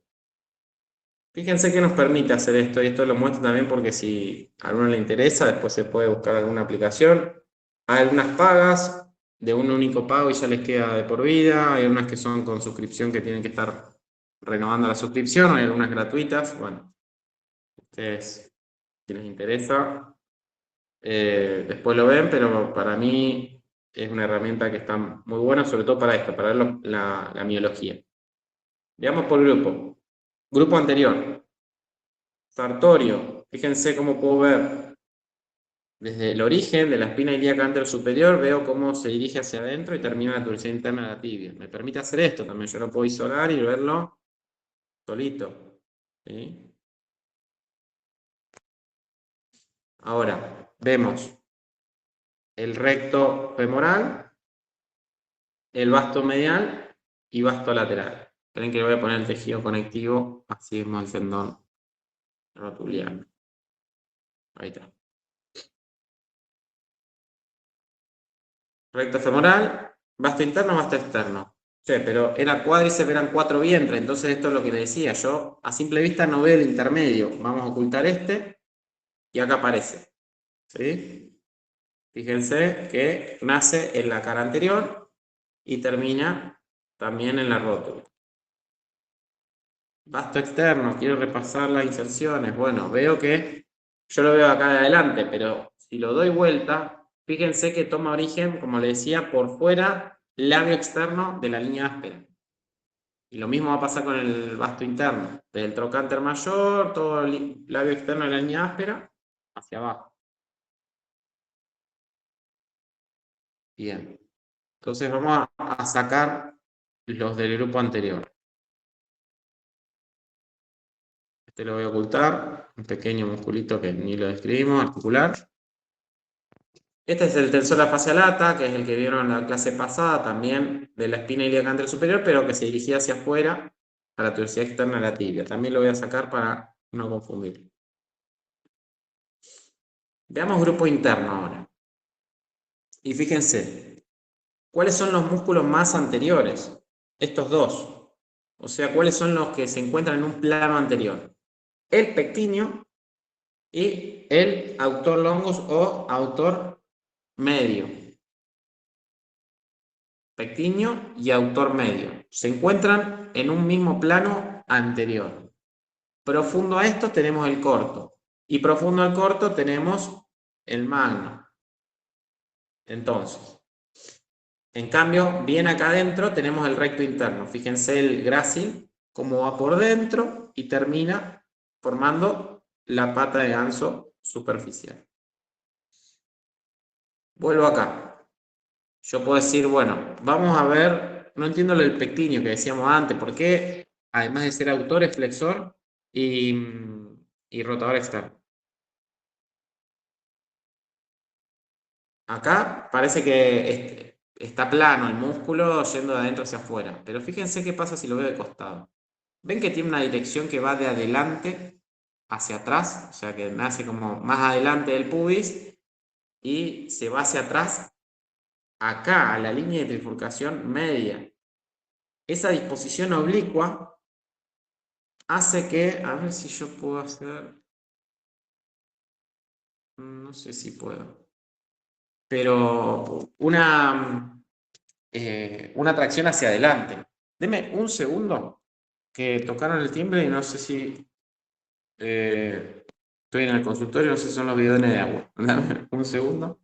Fíjense que nos permite hacer esto, y esto lo muestro también porque si a alguno le interesa, después se puede buscar alguna aplicación. Hay algunas pagas de un único pago y ya les queda de por vida. Hay unas que son con suscripción que tienen que estar renovando la suscripción. Hay algunas gratuitas. Bueno, ustedes, si les interesa, después lo ven, pero para mí es una herramienta que está muy buena, sobre todo para esto, para ver la miología. Veamos por grupo. Grupo anterior. Sartorio, fíjense cómo puedo ver desde el origen de la espina ilíaca anterior superior, veo cómo se dirige hacia adentro y termina en la tuberosidad interna de la tibia. Me permite hacer esto también, yo lo puedo isolar y verlo solito. ¿Sí? Ahora, vemos el recto femoral, el vasto medial y vasto lateral. Esperen que le voy a poner el tejido conectivo, así vemos el tendón rotuliano. Ahí está. Recto femoral, vasto interno, vasto externo. Sí, pero era cuádriceps, eran 4 vientres, entonces esto es lo que le decía. Yo a simple vista no veo el intermedio. Vamos a ocultar este y acá aparece. ¿Sí? Fíjense que nace en la cara anterior y termina también en la rótula. Vasto externo, quiero repasar las inserciones. Bueno, veo que yo lo veo acá de adelante, pero si lo doy vuelta, fíjense que toma origen, como le decía, por fuera, labio externo de la línea áspera. Y lo mismo va a pasar con el vasto interno. Desde el trocánter mayor, todo el labio externo de la línea áspera, hacia abajo. Bien. Entonces vamos a sacar los del grupo anterior. Este lo voy a ocultar, un pequeño musculito que ni lo describimos, articular. Este es el tensor facial lata, que es el que vieron en la clase pasada, también de la espina ilíaca anterior superior, pero que se dirigía hacia afuera, a la tuberosidad externa de la tibia. También lo voy a sacar para no confundir. Veamos grupo interno ahora. Y fíjense, ¿cuáles son los músculos más anteriores? Estos dos. O sea, ¿cuáles son los que se encuentran en un plano anterior? El pectíneo y el autor longus o autor medio. Pectíneo y autor medio. Se encuentran en un mismo plano anterior. Profundo a esto tenemos el corto. Y profundo al corto tenemos el magno. Entonces, en cambio, bien acá adentro tenemos el recto interno. Fíjense el grácil, cómo va por dentro y termina formando la pata de ganso superficial. Vuelvo acá. Yo puedo decir, bueno, vamos a ver, no entiendo el pectíneo que decíamos antes, ¿por qué además de ser autor es flexor y rotador externo? Acá parece que está plano el músculo yendo de adentro hacia afuera, pero fíjense qué pasa si lo veo de costado. ¿Ven que tiene una dirección que va de adelante hacia atrás? O sea, que nace como más adelante del pubis y se va hacia atrás acá, a la línea de trifurcación media. Esa disposición oblicua hace que, a ver si yo puedo hacer, no sé si puedo, pero una tracción hacia adelante. Deme un segundo que tocaron el timbre y no sé si estoy en el consultorio, no sé si son los bidones de agua. Dame un segundo.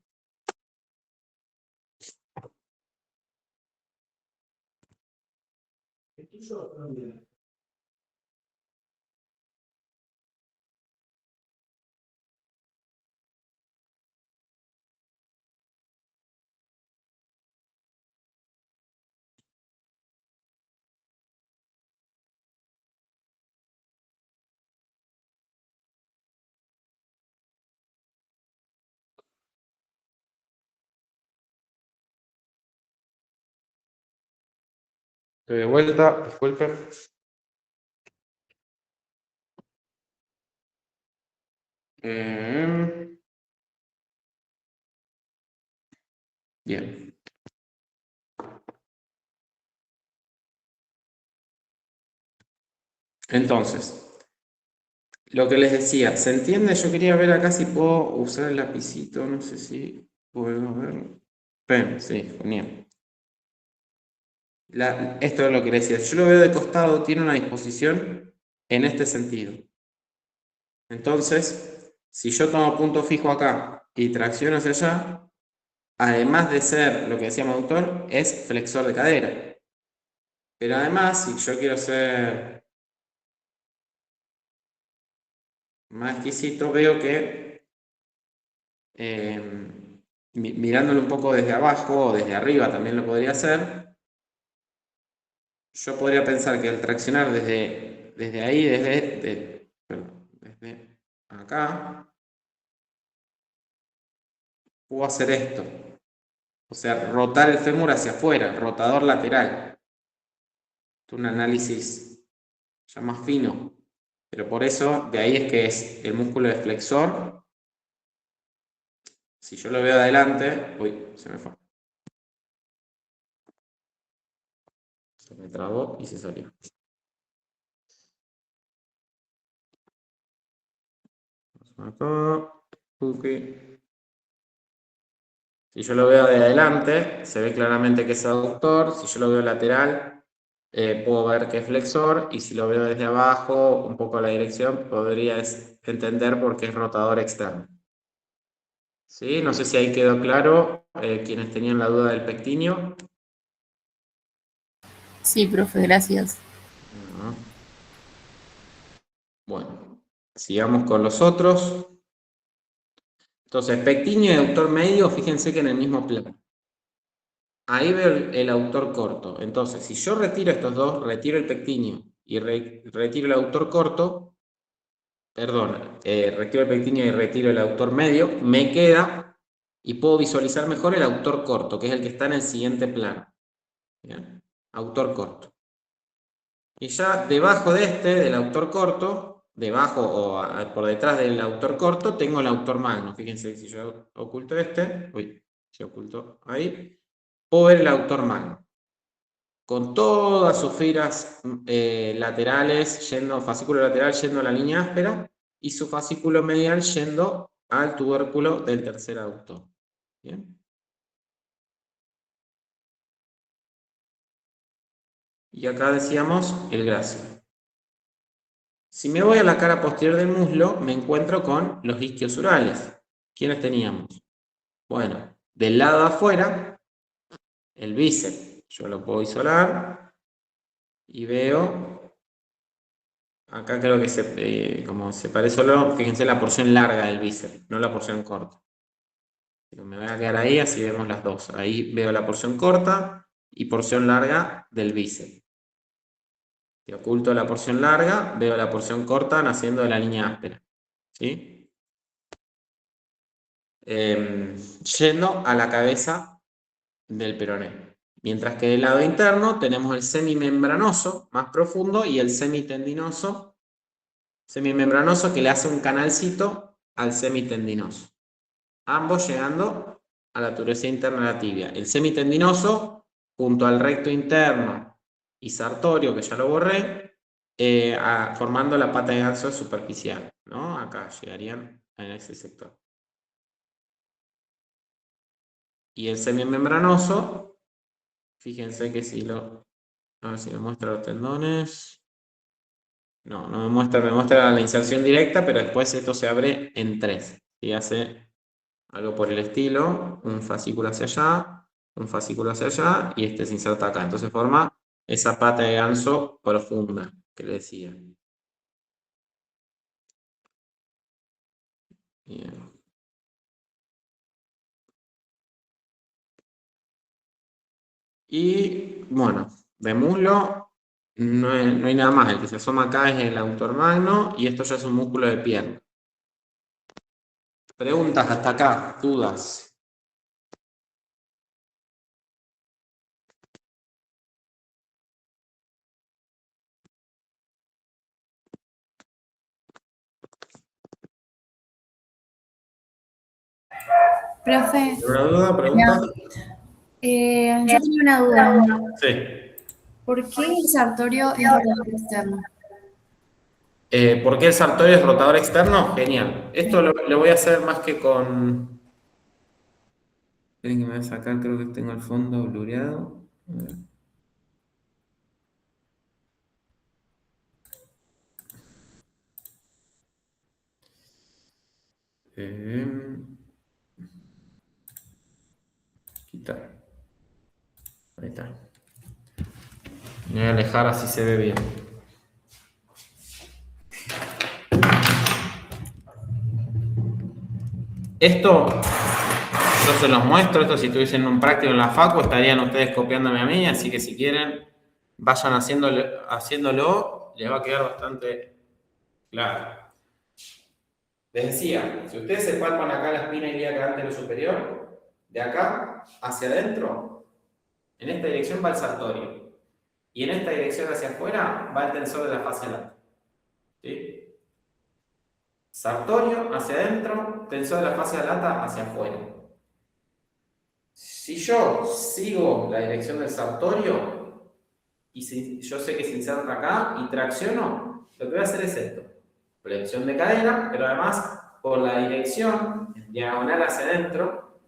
Estoy de vuelta, disculpen. Bien. Entonces, lo que les decía, ¿se entiende? Yo quería ver acá si puedo usar el lapicito, no sé si puedo ver. Ven, sí, genial. Esto es lo que les decía, yo lo veo de costado, tiene una disposición en este sentido. Entonces, si yo tomo punto fijo acá y tracciono hacia allá, además de ser lo que decíamos autor, es flexor de cadera. Pero además, si yo quiero ser más exquisito, veo que mirándolo un poco desde abajo o desde arriba también lo podría hacer. Yo podría pensar que al traccionar desde ahí, desde acá, puedo hacer esto. O sea, rotar el fémur hacia afuera, rotador lateral. Es un análisis ya más fino. Pero por eso, de ahí es que es el músculo de flexor. Si yo lo veo de adelante, uy, se me fue. Se me trabó y se salió. Acá, si yo lo veo de adelante, se ve claramente que es aductor. Si yo lo veo lateral, puedo ver que es flexor. Y si lo veo desde abajo, un poco a la dirección, podría entender por qué es rotador externo. ¿Sí? No sé si ahí quedó claro. Quienes tenían la duda del pectíneo. Sí, profe, gracias. Bueno, sigamos con los otros. Entonces, pectíneo y autor medio, fíjense que en el mismo plano. Ahí veo el autor corto. Entonces, si yo retiro estos dos, retiro el pectíneo y retiro el autor corto, perdón, retiro el pectíneo y retiro el autor medio, me queda y puedo visualizar mejor el autor corto, que es el que está en el siguiente plano. ¿Bien? Autor corto. Y ya debajo de este, del autor corto, debajo o por detrás del autor corto, tengo el autor magno. Fíjense, si yo oculto este, uy, si oculto ahí, puedo ver el autor magno. Con todas sus filas laterales, fascículo lateral yendo a la línea áspera, y su fascículo medial yendo al tubérculo del tercer aductor. ¿Bien? Y acá decíamos el grácil. Si me voy a la cara posterior del muslo, me encuentro con los isquiosurales. ¿Quiénes teníamos? Bueno, del lado de afuera, el bíceps. Yo lo puedo isolar y veo, acá creo que como separé solo, fíjense la porción larga del bíceps, no la porción corta. Pero me voy a quedar ahí, así vemos las dos. Ahí veo la porción corta y porción larga del bíceps. Si oculto la porción larga, veo la porción corta naciendo de la línea áspera. ¿Sí? Yendo a la cabeza del peroné. Mientras que del lado interno tenemos el semimembranoso más profundo y el semitendinoso que le hace un canalcito al semitendinoso. Ambos llegando a la tuberosidad interna de la tibia. El semitendinoso junto al recto interno y sartorio, que ya lo borré, formando la pata de ganso superficial, ¿no? Acá llegarían en ese sector. Y el semimembranoso, fíjense que si lo... A ver si me muestra los tendones. No, no me muestra la inserción directa, pero después esto se abre en tres. Y hace algo por el estilo, un fascículo hacia allá, un fascículo hacia allá, y este se inserta acá. Entonces forma esa pata de ganso profunda que le decía. Bien. Y bueno, de muslo no hay nada más. El que se asoma acá es el autor magno y esto ya es un músculo de pierna. Preguntas hasta acá, dudas. Profe, ¿Alguna duda, pregunta? yo tenía una duda. Sí. ¿Por qué el sartorio es rotador externo? ¿Por qué el sartorio es rotador externo? Genial. Esto lo voy a hacer más que con... Esperen que me voy a sacar, creo que tengo el fondo blureado. A ver. Quitar. Ahí está. Me voy a alejar así se ve bien. Esto, yo se los muestro, esto si estuviesen un práctico en la facu, estarían ustedes copiándome a mí, así que si quieren, vayan haciéndolo, les va a quedar bastante claro. Les decía, si ustedes se palpan acá la espina ilíaca anterior superior, de acá hacia adentro, en esta dirección va el sartorio. Y en esta dirección hacia afuera va el tensor de la fascia lata. ¿Sí? Sartorio hacia adentro, tensor de la fascia lata hacia afuera. Si yo sigo la dirección del sartorio, y si yo sé que se inserta acá y tracciono, lo que voy a hacer es esto. Flexión de cadera, pero además por la dirección en diagonal hacia adentro,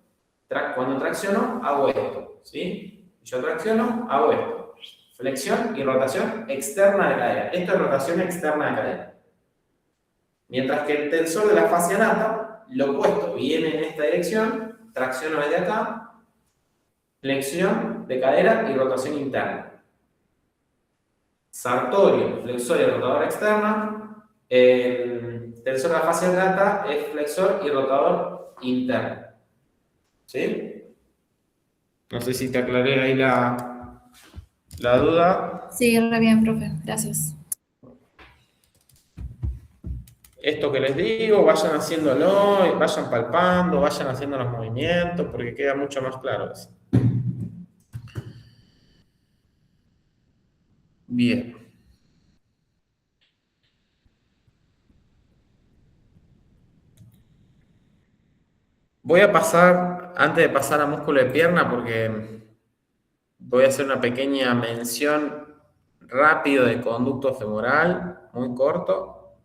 cuando tracciono, hago esto. ¿Sí? Yo tracciono, hago esto. Flexión y rotación externa de cadera. Esto es rotación externa de cadera. Mientras que el tensor de la fascia lata, lo opuesto, viene en esta dirección, tracciono desde acá, flexión de cadera y rotación interna. Sartorio, flexor y rotador externa. El tensor de la fascia lata es flexor y rotador interno. ¿Sí? No sé si te aclaré ahí la duda. Sí, re bien, profe. Gracias. Esto que les digo, vayan haciéndolo, vayan palpando, vayan haciendo los movimientos, porque queda mucho más claro eso. Bien. Voy a pasar, antes de pasar a músculo de pierna, porque voy a hacer una pequeña mención rápido de conducto femoral, muy corto,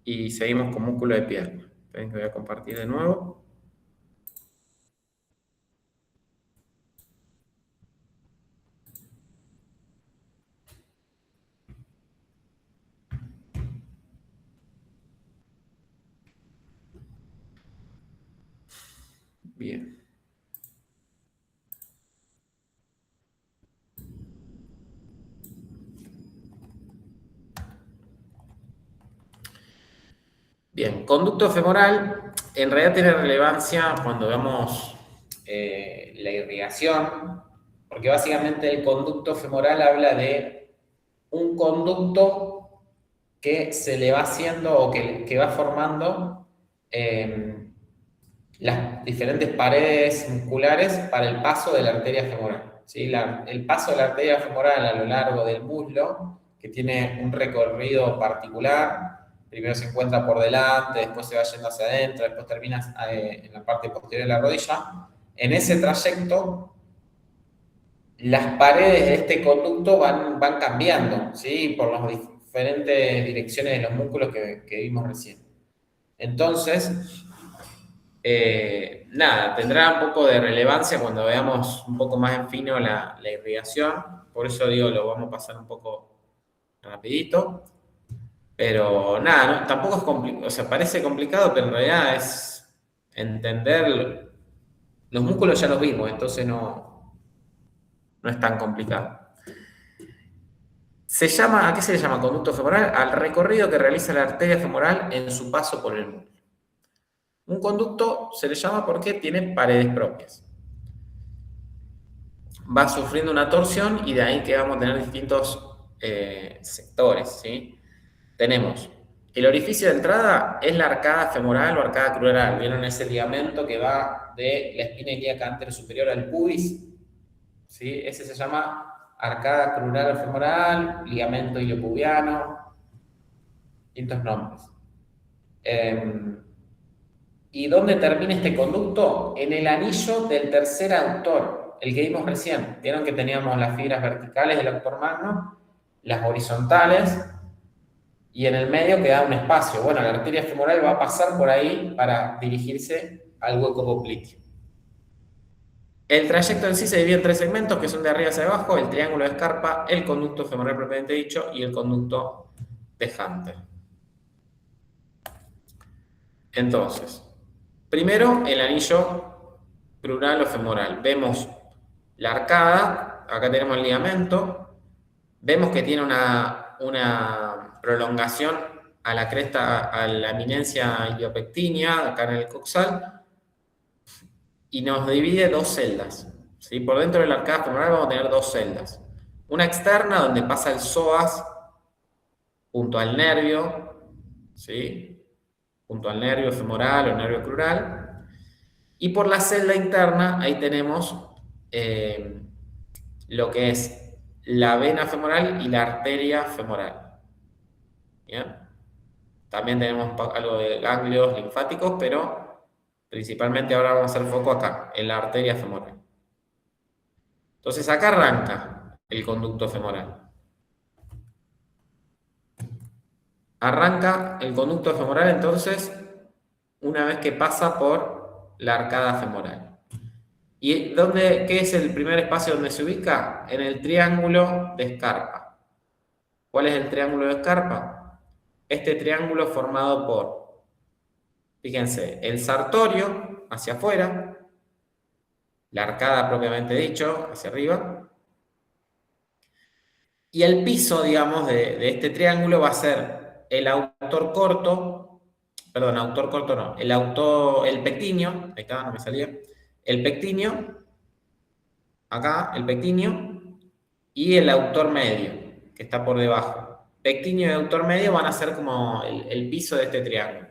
y seguimos con músculo de pierna. Esperen que voy a compartir de nuevo. Bien. Bien, conducto femoral en realidad tiene relevancia cuando vemos la irrigación, porque básicamente el conducto femoral habla de un conducto que se le va haciendo o que va formando las diferentes paredes musculares para el paso de la arteria femoral. ¿Sí? El paso de la arteria femoral a lo largo del muslo, que tiene un recorrido particular, primero se encuentra por delante, después se va yendo hacia adentro, después termina en la parte posterior de la rodilla. En ese trayecto, las paredes de este conducto van cambiando, ¿sí? Por las diferentes direcciones de los músculos que vimos recién. Entonces, nada, tendrá un poco de relevancia cuando veamos un poco más en fino la irrigación. Por eso digo, lo vamos a pasar un poco rapidito. Pero nada, tampoco es complicado, o sea, parece complicado, pero en realidad es entender. Los músculos ya los vimos, entonces no es tan complicado. ¿A qué se le llama conducto femoral? Al recorrido que realiza la arteria femoral en su paso por el muslo. Un conducto se le llama porque tiene paredes propias. Va sufriendo una torsión y de ahí que vamos a tener distintos sectores, ¿sí? Tenemos el orificio de entrada es la arcada femoral o arcada crural. ¿Vieron ese ligamento que va de la espina ilíaca anterior superior al pubis? ¿Sí? Ese se llama arcada crural o femoral, ligamento iliopubiano, distintos nombres. ¿Y dónde termina este conducto? En el anillo del tercer autor, el que vimos recién. Vieron que teníamos las fibras verticales del autor magno, las horizontales, y en el medio queda un espacio. Bueno, la arteria femoral va a pasar por ahí para dirigirse al hueco popliteo. El trayecto en sí se divide en 3 segmentos, que son de arriba hacia abajo: el triángulo de Scarpa, el conducto femoral propiamente dicho y el conducto de Hunter. Entonces, primero el anillo crural o femoral. Vemos la arcada, acá tenemos el ligamento, vemos que tiene una prolongación a la cresta, a la eminencia iliopectínea, acá en el coxal, y nos divide 2 celdas. ¿Sí? Por dentro de la arcada femoral vamos a tener 2 celdas. Una externa donde pasa el psoas junto al nervio, ¿sí? Junto al nervio femoral o nervio crural. Y por la celda interna, ahí tenemos lo que es la vena femoral y la arteria femoral. ¿Bien? También tenemos algo de ganglios linfáticos, pero principalmente ahora vamos a hacer foco acá, en la arteria femoral. Entonces acá arranca el conducto femoral. Arranca el conducto femoral entonces una vez que pasa por la arcada femoral. ¿Y qué es el primer espacio donde se ubica? En el triángulo de Scarpa. ¿Cuál es el triángulo de Scarpa? Este triángulo formado por, fíjense, el sartorio hacia afuera, la arcada propiamente dicho, hacia arriba, y el piso, digamos, de este triángulo va a ser el autor corto, perdón, autor corto no, el pectíneo, ahí está, no me salía, el pectíneo, acá, el pectíneo, y el autor medio, que está por debajo. Pectíneo y autor medio van a ser como el piso de este triángulo.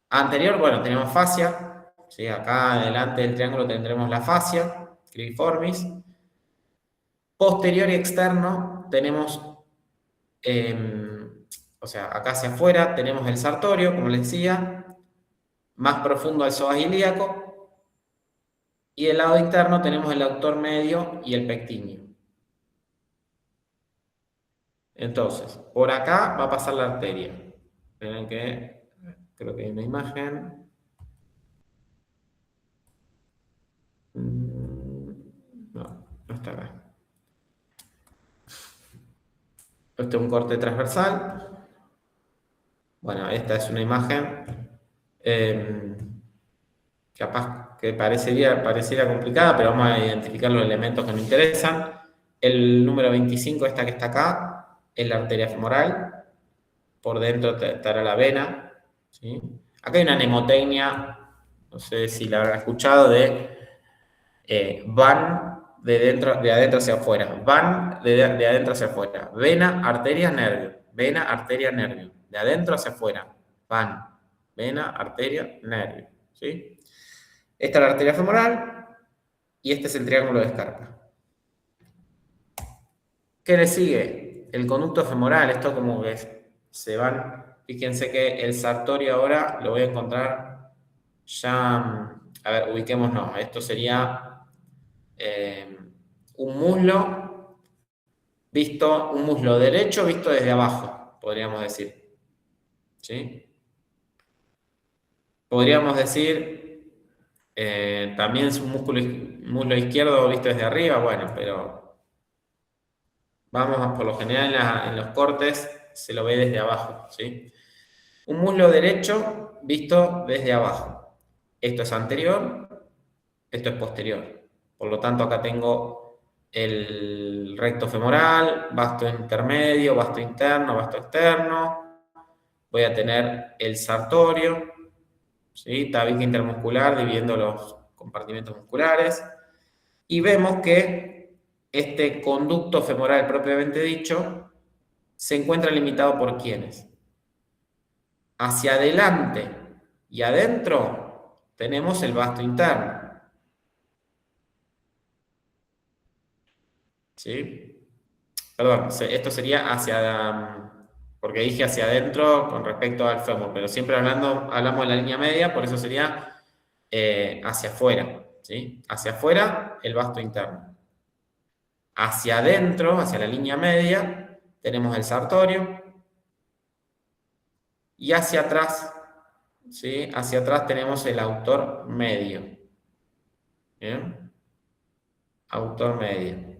Anterior, bueno, tenemos fascia, ¿sí? Acá delante del triángulo tendremos la fascia, cribiformis. Posterior y externo tenemos, o sea, acá hacia afuera tenemos el sartorio, como les decía, más profundo el psoas ilíaco, y del lado interno tenemos el autor medio y el pectíneo. Entonces, por acá va a pasar la arteria. Miren que creo que hay una imagen. No, no está acá. Este es un corte transversal. Bueno, esta es una imagen capaz que pareciera complicada, pero vamos a identificar los elementos que nos interesan. El número 25, esta que está acá, es la arteria femoral. Por dentro estará la vena, ¿sí? Acá hay una mnemotecnia, no sé si la habrán escuchado, de van de adentro hacia afuera, van de adentro hacia afuera, vena, arteria, nervio, vena, arteria, nervio, de adentro hacia afuera, van, vena, arteria, nervio, ¿sí? Esta es la arteria femoral y este es el triángulo de Scarpa. ¿Qué le sigue? El conducto femoral, esto como que se van, fíjense que el sartorio ahora lo voy a encontrar ya, a ver, ubiquémonos, esto sería un muslo visto, un muslo derecho visto desde abajo, podríamos decir, ¿sí? Podríamos decir también es un muslo izquierdo visto desde arriba, bueno, pero vamos, por lo general en los cortes se lo ve desde abajo, ¿sí? Un muslo derecho visto desde abajo. Esto es anterior, esto es posterior. Por lo tanto, acá tengo el recto femoral, vasto intermedio, vasto interno, vasto externo. Voy a tener el sartorio, ¿sí? Tabique intermuscular dividiendo los compartimentos musculares. Y vemos que este conducto femoral propiamente dicho se encuentra limitado por ¿quiénes? Hacia adelante y adentro tenemos el vasto interno. ¿Sí? Perdón, esto sería hacia, porque dije hacia adentro con respecto al fémur, pero siempre hablamos de la línea media, por eso sería hacia afuera, ¿sí? Hacia afuera, el vasto interno. Hacia adentro, hacia la línea media, tenemos el sartorio. Y hacia atrás, ¿sí? Hacia atrás tenemos el autor medio. ¿Bien? Autor medio.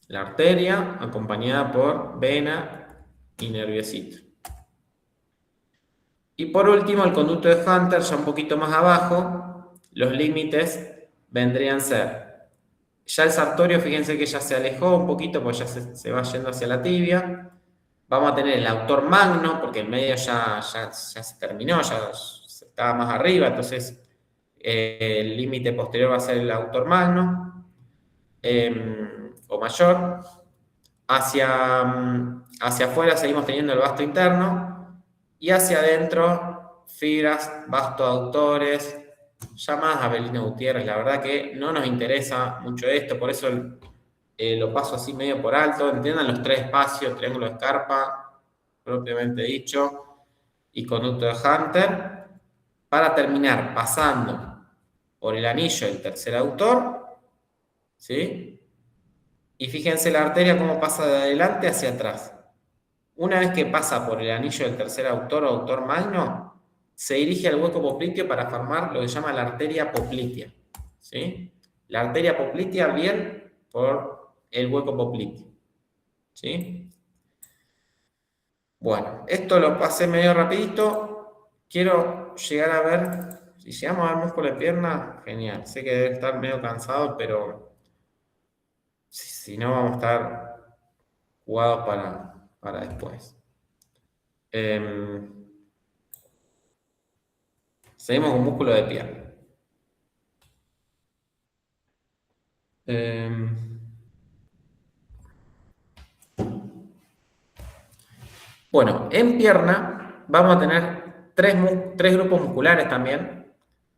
La arteria acompañada por vena y nerviosito. Y por último, el conducto de Hunter, ya un poquito más abajo, los límites vendrían a ser. Ya el sartorio, fíjense que ya se alejó un poquito, porque ya se va yendo hacia la tibia. Vamos a tener el autor magno, porque el medio ya se terminó, ya estaba más arriba, entonces el límite posterior va a ser el autor magno o mayor. Hacia afuera seguimos teniendo el vasto interno y hacia adentro fibras, vastoaductores, llamadas Abelino Gutiérrez. La verdad que no nos interesa mucho esto, por eso lo paso así medio por alto. Entiendan los tres espacios: triángulo de Scarpa, propiamente dicho, y conducto de Hunter, para terminar pasando por el anillo del tercer autor, ¿sí? Y fíjense la arteria cómo pasa de adelante hacia atrás. Una vez que pasa por el anillo del tercer autor o autor magno, se dirige al hueco popliteo para formar lo que se llama la arteria poplitea, ¿sí? La arteria poplitea bien por el hueco popliteo, ¿sí? Bueno, esto lo pasé medio rapidito. Quiero llegar a ver, si llegamos al músculo de pierna, genial. Sé que debe estar medio cansado, pero si no vamos a estar jugados para después. Seguimos con músculo de pierna. Bueno, en pierna vamos a tener tres grupos musculares también,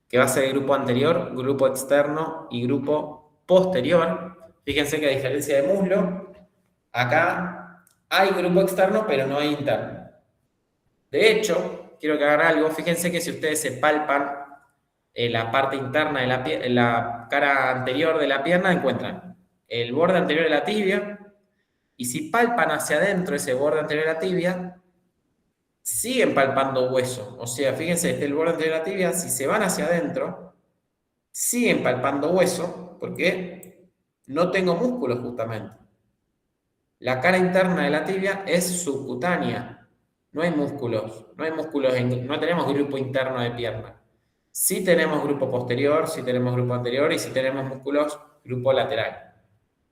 que va a ser el grupo anterior, grupo externo y grupo posterior. Fíjense que a diferencia de muslo, acá hay grupo externo, pero no hay interno. De hecho, quiero que hagan algo. Fíjense que si ustedes se palpan la parte interna de la cara anterior de la pierna, encuentran el borde anterior de la tibia, y si palpan hacia adentro ese borde anterior de la tibia, siguen palpando hueso. O sea, fíjense, este es el borde anterior de la tibia. Si se van hacia adentro, siguen palpando hueso, porque no tengo músculos justamente. La cara interna de la tibia es subcutánea. No hay músculos. No tenemos grupo interno de pierna. Sí tenemos grupo posterior, sí tenemos grupo anterior y sí tenemos músculos grupo lateral.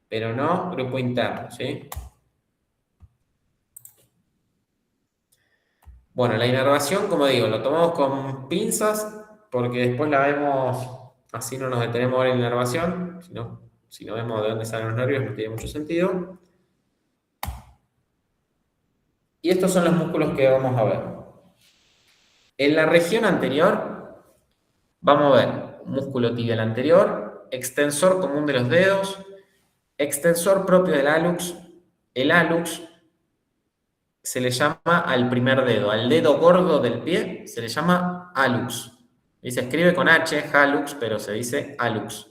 Pero no grupo interno, ¿sí? Bueno, la inervación, como digo, lo tomamos con pinzas porque después la vemos, así no nos detenemos ahora en la inervación, si no vemos de dónde salen los nervios no tiene mucho sentido. Y estos son los músculos que vamos a ver. En la región anterior vamos a ver músculo tibial anterior, extensor común de los dedos, extensor propio del hallux. El hallux se le llama al primer dedo, al dedo gordo del pie se le llama hallux. Y se escribe con H, hallux, pero se dice hallux.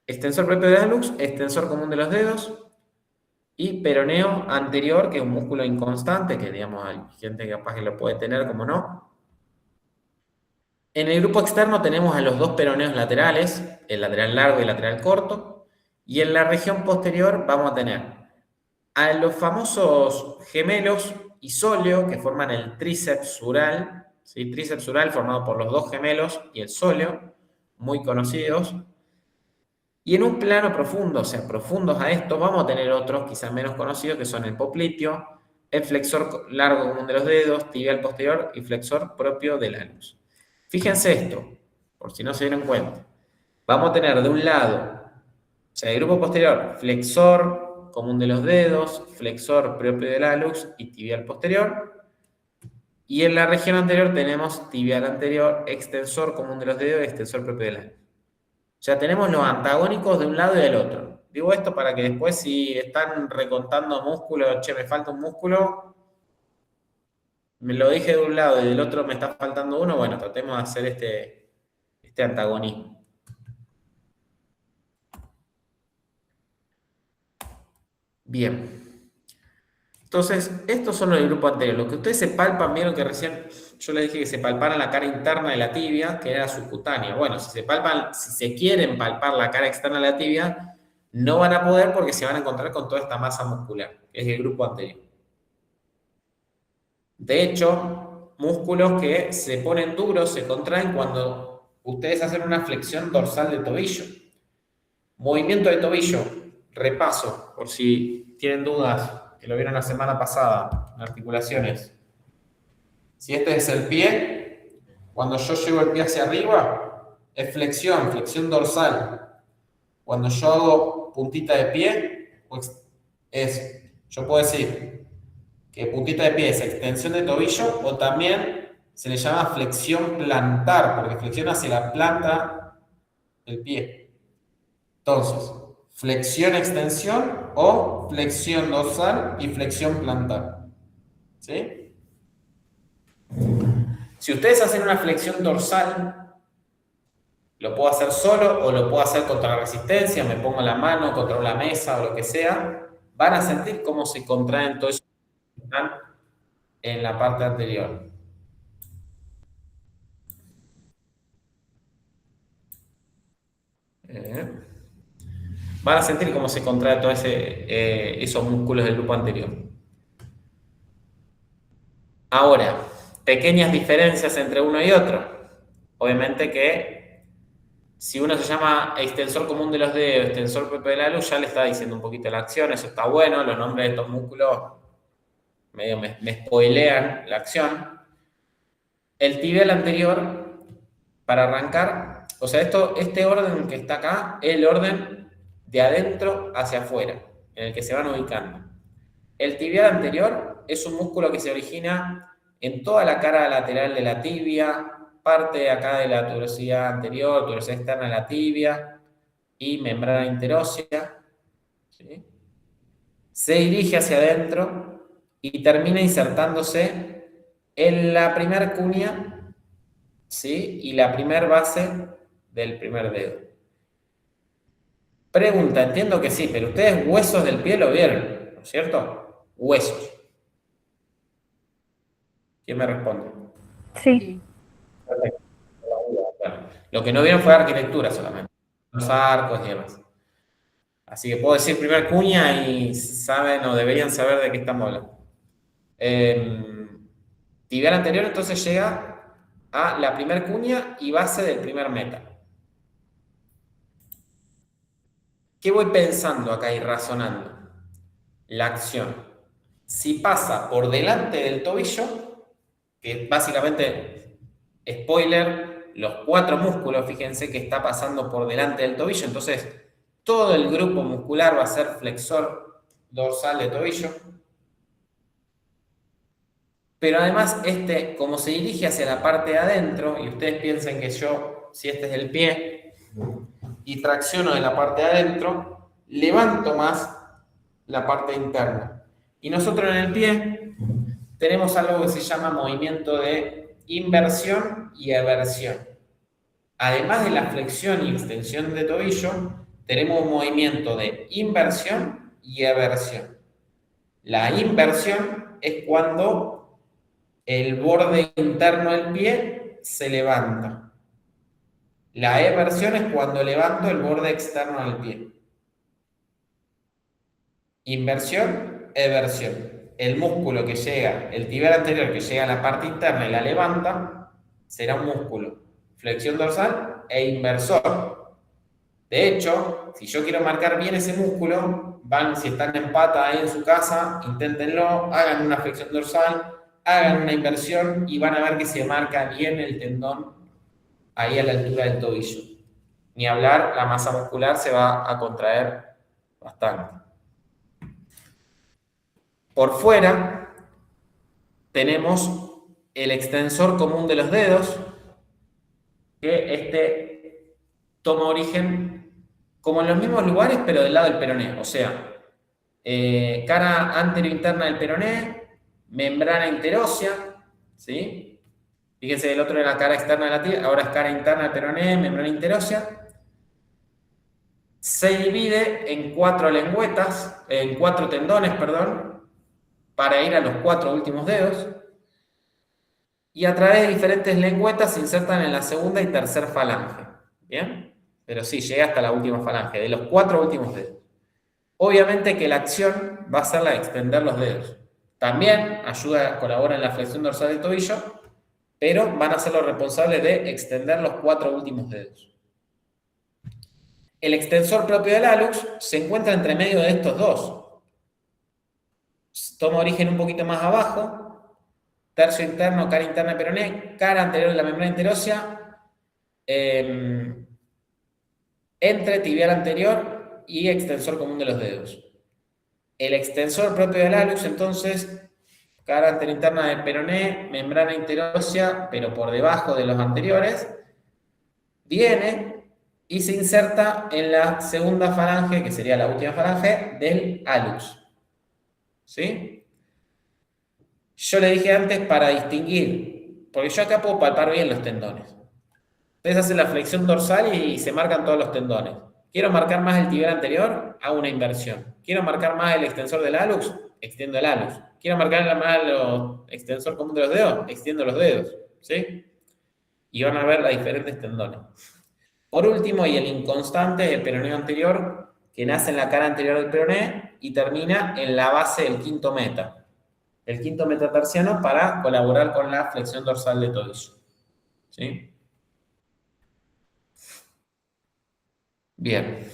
Extensor propio del hallux, extensor común de los dedos y peroneo anterior, que es un músculo inconstante, que digamos hay gente capaz que lo puede tener como no. En el grupo externo tenemos a los dos peroneos laterales, el lateral largo y el lateral corto, y en la región posterior vamos a tener a los famosos gemelos isóleo, que forman el tríceps sural, ¿sí? Tríceps sural formado por los dos gemelos y el sóleo, muy conocidos. Y en un plano profundo, o sea, profundos a estos, vamos a tener otros quizás menos conocidos, que son el popliteo, el flexor largo común de los dedos, tibial posterior y flexor propio del hallux. Fíjense esto, por si no se dieron cuenta. Vamos a tener de un lado, o sea, el grupo posterior, flexor común de los dedos, flexor propio del hallux y tibial posterior. Y en la región anterior tenemos tibial anterior, extensor común de los dedos y extensor propio del hallux. O sea, tenemos los antagónicos de un lado y del otro. Digo esto para que después si están recontando músculo, che, me falta un músculo, me lo dije de un lado y del otro me está faltando uno, bueno, tratemos de hacer este antagonismo. Bien. Entonces, estos son los del grupo anterior. Lo que ustedes se palpan, vieron que recién yo les dije que se palparan la cara interna de la tibia, que era subcutánea. Bueno, si se quieren palpar la cara externa de la tibia, no van a poder porque se van a encontrar con toda esta masa muscular, que es el grupo anterior. De hecho, músculos que se ponen duros, se contraen cuando ustedes hacen una flexión dorsal de tobillo. Movimiento de tobillo, repaso, por si tienen dudas, que lo vieron la semana pasada, en articulaciones. Si este es el pie, cuando yo llevo el pie hacia arriba, es flexión dorsal. Cuando yo hago puntita de pie, pues yo puedo decir que puntita de pie es extensión de tobillo o también se le llama flexión plantar, porque flexiona hacia la planta del pie. Entonces, flexión extensión o flexión dorsal y flexión plantar. ¿Sí? Si ustedes hacen una flexión dorsal, lo puedo hacer solo o lo puedo hacer contra la resistencia, me pongo la mano contra la mesa o lo que sea, van a sentir cómo se contraen todos esos que están en la parte anterior. Van a sentir cómo se contraen todos esos músculos del grupo anterior. Ahora, pequeñas diferencias entre uno y otro. Obviamente que si uno se llama extensor común de los dedos, extensor Pepe de la Luz, ya le está diciendo un poquito la acción, eso está bueno, los nombres de estos músculos medio me spoilean la acción. El tibial anterior, para arrancar, o sea, este orden que está acá es el orden de adentro hacia afuera, en el que se van ubicando. El tibial anterior es un músculo que se origina en toda la cara lateral de la tibia, parte de acá de la tuberosidad anterior, tuberosidad externa de la tibia y membrana interósea. ¿Sí? Se dirige hacia adentro y termina insertándose en la primer cuña, ¿sí? Y la primer base del primer dedo. Pregunta, entiendo que sí, pero ustedes huesos del pie lo vieron, ¿no es cierto? Huesos. ¿Quién me responde? Sí. Perfecto. Bueno, lo que no vieron fue arquitectura solamente, los arcos y demás. Así que puedo decir primer cuña y saben o deberían saber de qué estamos hablando. Tibial anterior entonces llega a la primer cuña y base del primer meta. ¿Qué voy pensando acá y razonando? La acción. Si pasa por delante del tobillo, que básicamente, spoiler, los 4 músculos, fíjense que está pasando por delante del tobillo, entonces todo el grupo muscular va a ser flexor dorsal de tobillo. Pero además como se dirige hacia la parte de adentro, y ustedes piensen que yo, si este es el pie, y tracciono de la parte de adentro, levanto más la parte interna. Y nosotros en el pie tenemos algo que se llama movimiento de inversión y eversión. Además de la flexión y extensión de tobillo, tenemos un movimiento de inversión y eversión. La inversión es cuando el borde interno del pie se levanta. La eversión es cuando levanto el borde externo del pie. Inversión, eversión. El músculo que llega, el tibial anterior que llega a la parte interna y la levanta, será un músculo flexión dorsal e inversor. De hecho, si yo quiero marcar bien ese músculo, si están en pata ahí en su casa, inténtenlo, hagan una flexión dorsal, hagan una inversión y van a ver que se marca bien el tendón ahí a la altura del tobillo. Ni hablar, la masa muscular se va a contraer bastante. Por fuera tenemos el extensor común de los dedos, que toma origen como en los mismos lugares, pero del lado del peroné. O sea, cara anterointerna del peroné, membrana interósea, ¿sí? Fíjense, el otro era la cara externa de la tibia, ahora es cara interna del peroné, membrana interósea. Se divide en 4 lengüetas, en 4 tendones, perdón, para ir a los 4 últimos dedos. Y a través de diferentes lengüetas se insertan en la segunda y tercera falange. ¿Bien? Pero sí, llega hasta la última falange, de los 4 últimos dedos. Obviamente que la acción va a ser la de extender los dedos. También colabora en la flexión dorsal del tobillo, pero van a ser los responsables de extender los 4 últimos dedos. El extensor propio del hallux se encuentra entre medio de estos dos. Toma origen un poquito más abajo, tercio interno, cara interna peroné, cara anterior de la membrana interósea, entre tibial anterior y extensor común de los dedos. El extensor propio del hallux, entonces, cara anterior interna del peroné, membrana interósea, pero por debajo de los anteriores, viene y se inserta en la segunda falange, que sería la última falange, del hallux. ¿Sí? Yo le dije antes para distinguir, porque yo acá puedo palpar bien los tendones. Ustedes hacen la flexión dorsal y se marcan todos los tendones. Quiero marcar más el tibial anterior, hago una inversión. Quiero marcar más el extensor del hallux, extiendo el hallux. Quiero marcar más el extensor común de los dedos, extiendo los dedos. ¿Sí? Y van a ver las diferentes tendones. Por último, y el inconstante, el peroneo anterior, que nace en la cara anterior del peroné y termina en la base del quinto meta. El quinto metatarsiano para colaborar con la flexión dorsal de tobillo. ¿Sí? Bien.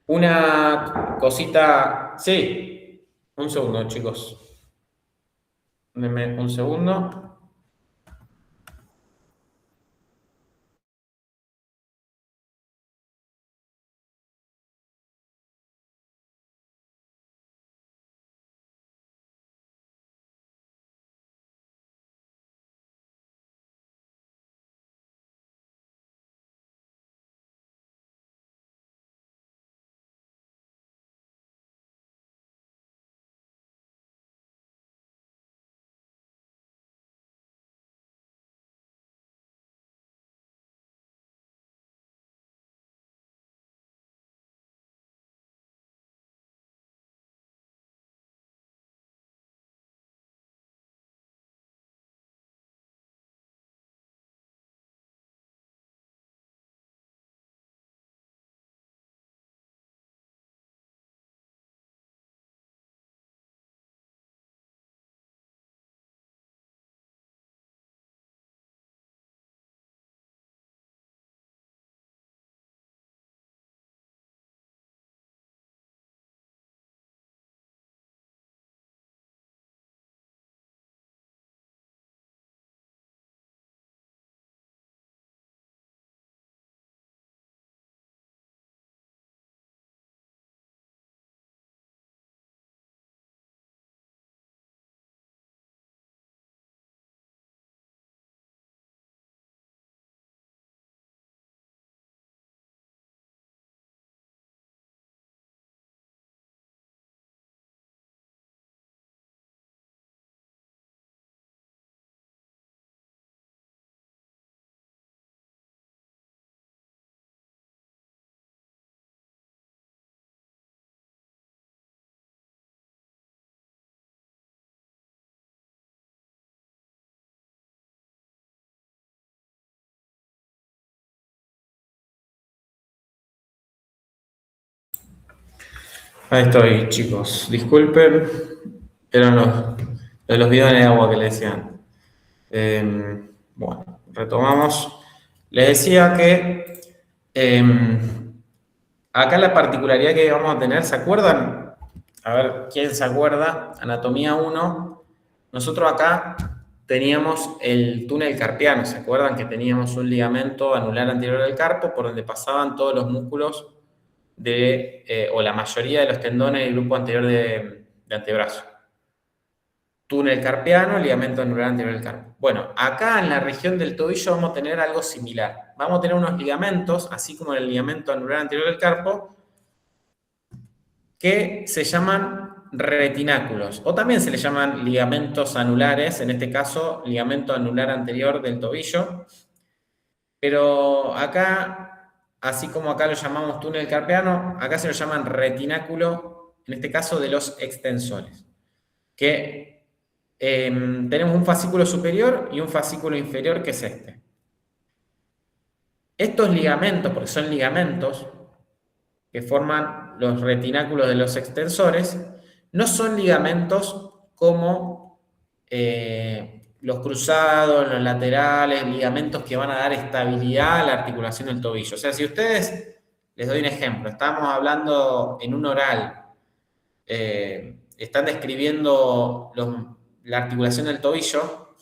Una cosita... Sí, un segundo, chicos. Denme un segundo. Ahí estoy, chicos. Disculpen, eran los bidones de agua que le decían. Bueno, retomamos. Les decía que acá la particularidad que vamos a tener, ¿se acuerdan? A ver, ¿quién se acuerda? Anatomía 1. Nosotros acá teníamos el túnel carpiano. ¿Se acuerdan que teníamos un ligamento anular anterior del carpo por donde pasaban todos los músculos o la mayoría de los tendones del grupo anterior de antebrazo? túnel carpiano, ligamento anular anterior del carpo. Bueno, acá en la región del tobillo vamos a tener algo similar. Vamos a tener unos ligamentos, así como el ligamento anular anterior del carpo, que se llaman retináculos, o también se le llaman ligamentos anulares, en este caso, ligamento anular anterior del tobillo. Pero acá, así como acá lo llamamos túnel carpiano, acá se lo llaman retináculo, en este caso de los extensores. Que tenemos un fascículo superior y un fascículo inferior, que es este. Estos ligamentos, porque son ligamentos que forman los retináculos de los extensores, no son ligamentos como los cruzados, los laterales, ligamentos que van a dar estabilidad a la articulación del tobillo. O sea, si ustedes, les doy un ejemplo, estamos hablando en un oral, están describiendo la articulación del tobillo,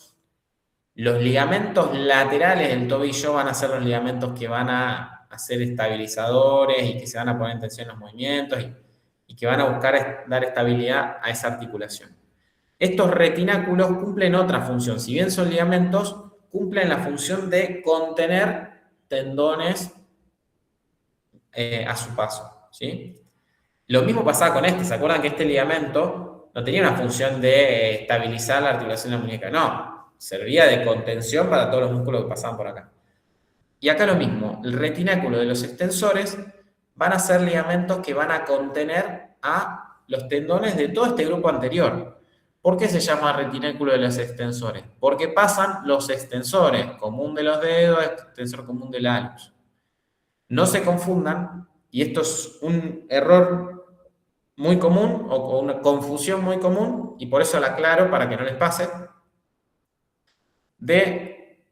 los ligamentos laterales del tobillo van a ser los ligamentos que van a ser estabilizadores y que se van a poner en tensión los movimientos y que van a buscar dar estabilidad a esa articulación. Estos retináculos cumplen otra función. Si bien son ligamentos, cumplen la función de contener tendones a su paso, ¿sí? Lo mismo pasaba con este. ¿Se acuerdan que este ligamento no tenía una función de estabilizar la articulación de la muñeca? No, servía de contención para todos los músculos que pasaban por acá. Y acá lo mismo, el retináculo de los extensores van a ser ligamentos que van a contener a los tendones de todo este grupo anterior. ¿Por qué se llama retináculo de los extensores? Porque pasan los extensores común de los dedos, extensor común del hallux. No se confundan, y esto es un error muy común o una confusión muy común, y por eso la aclaro para que no les pase, de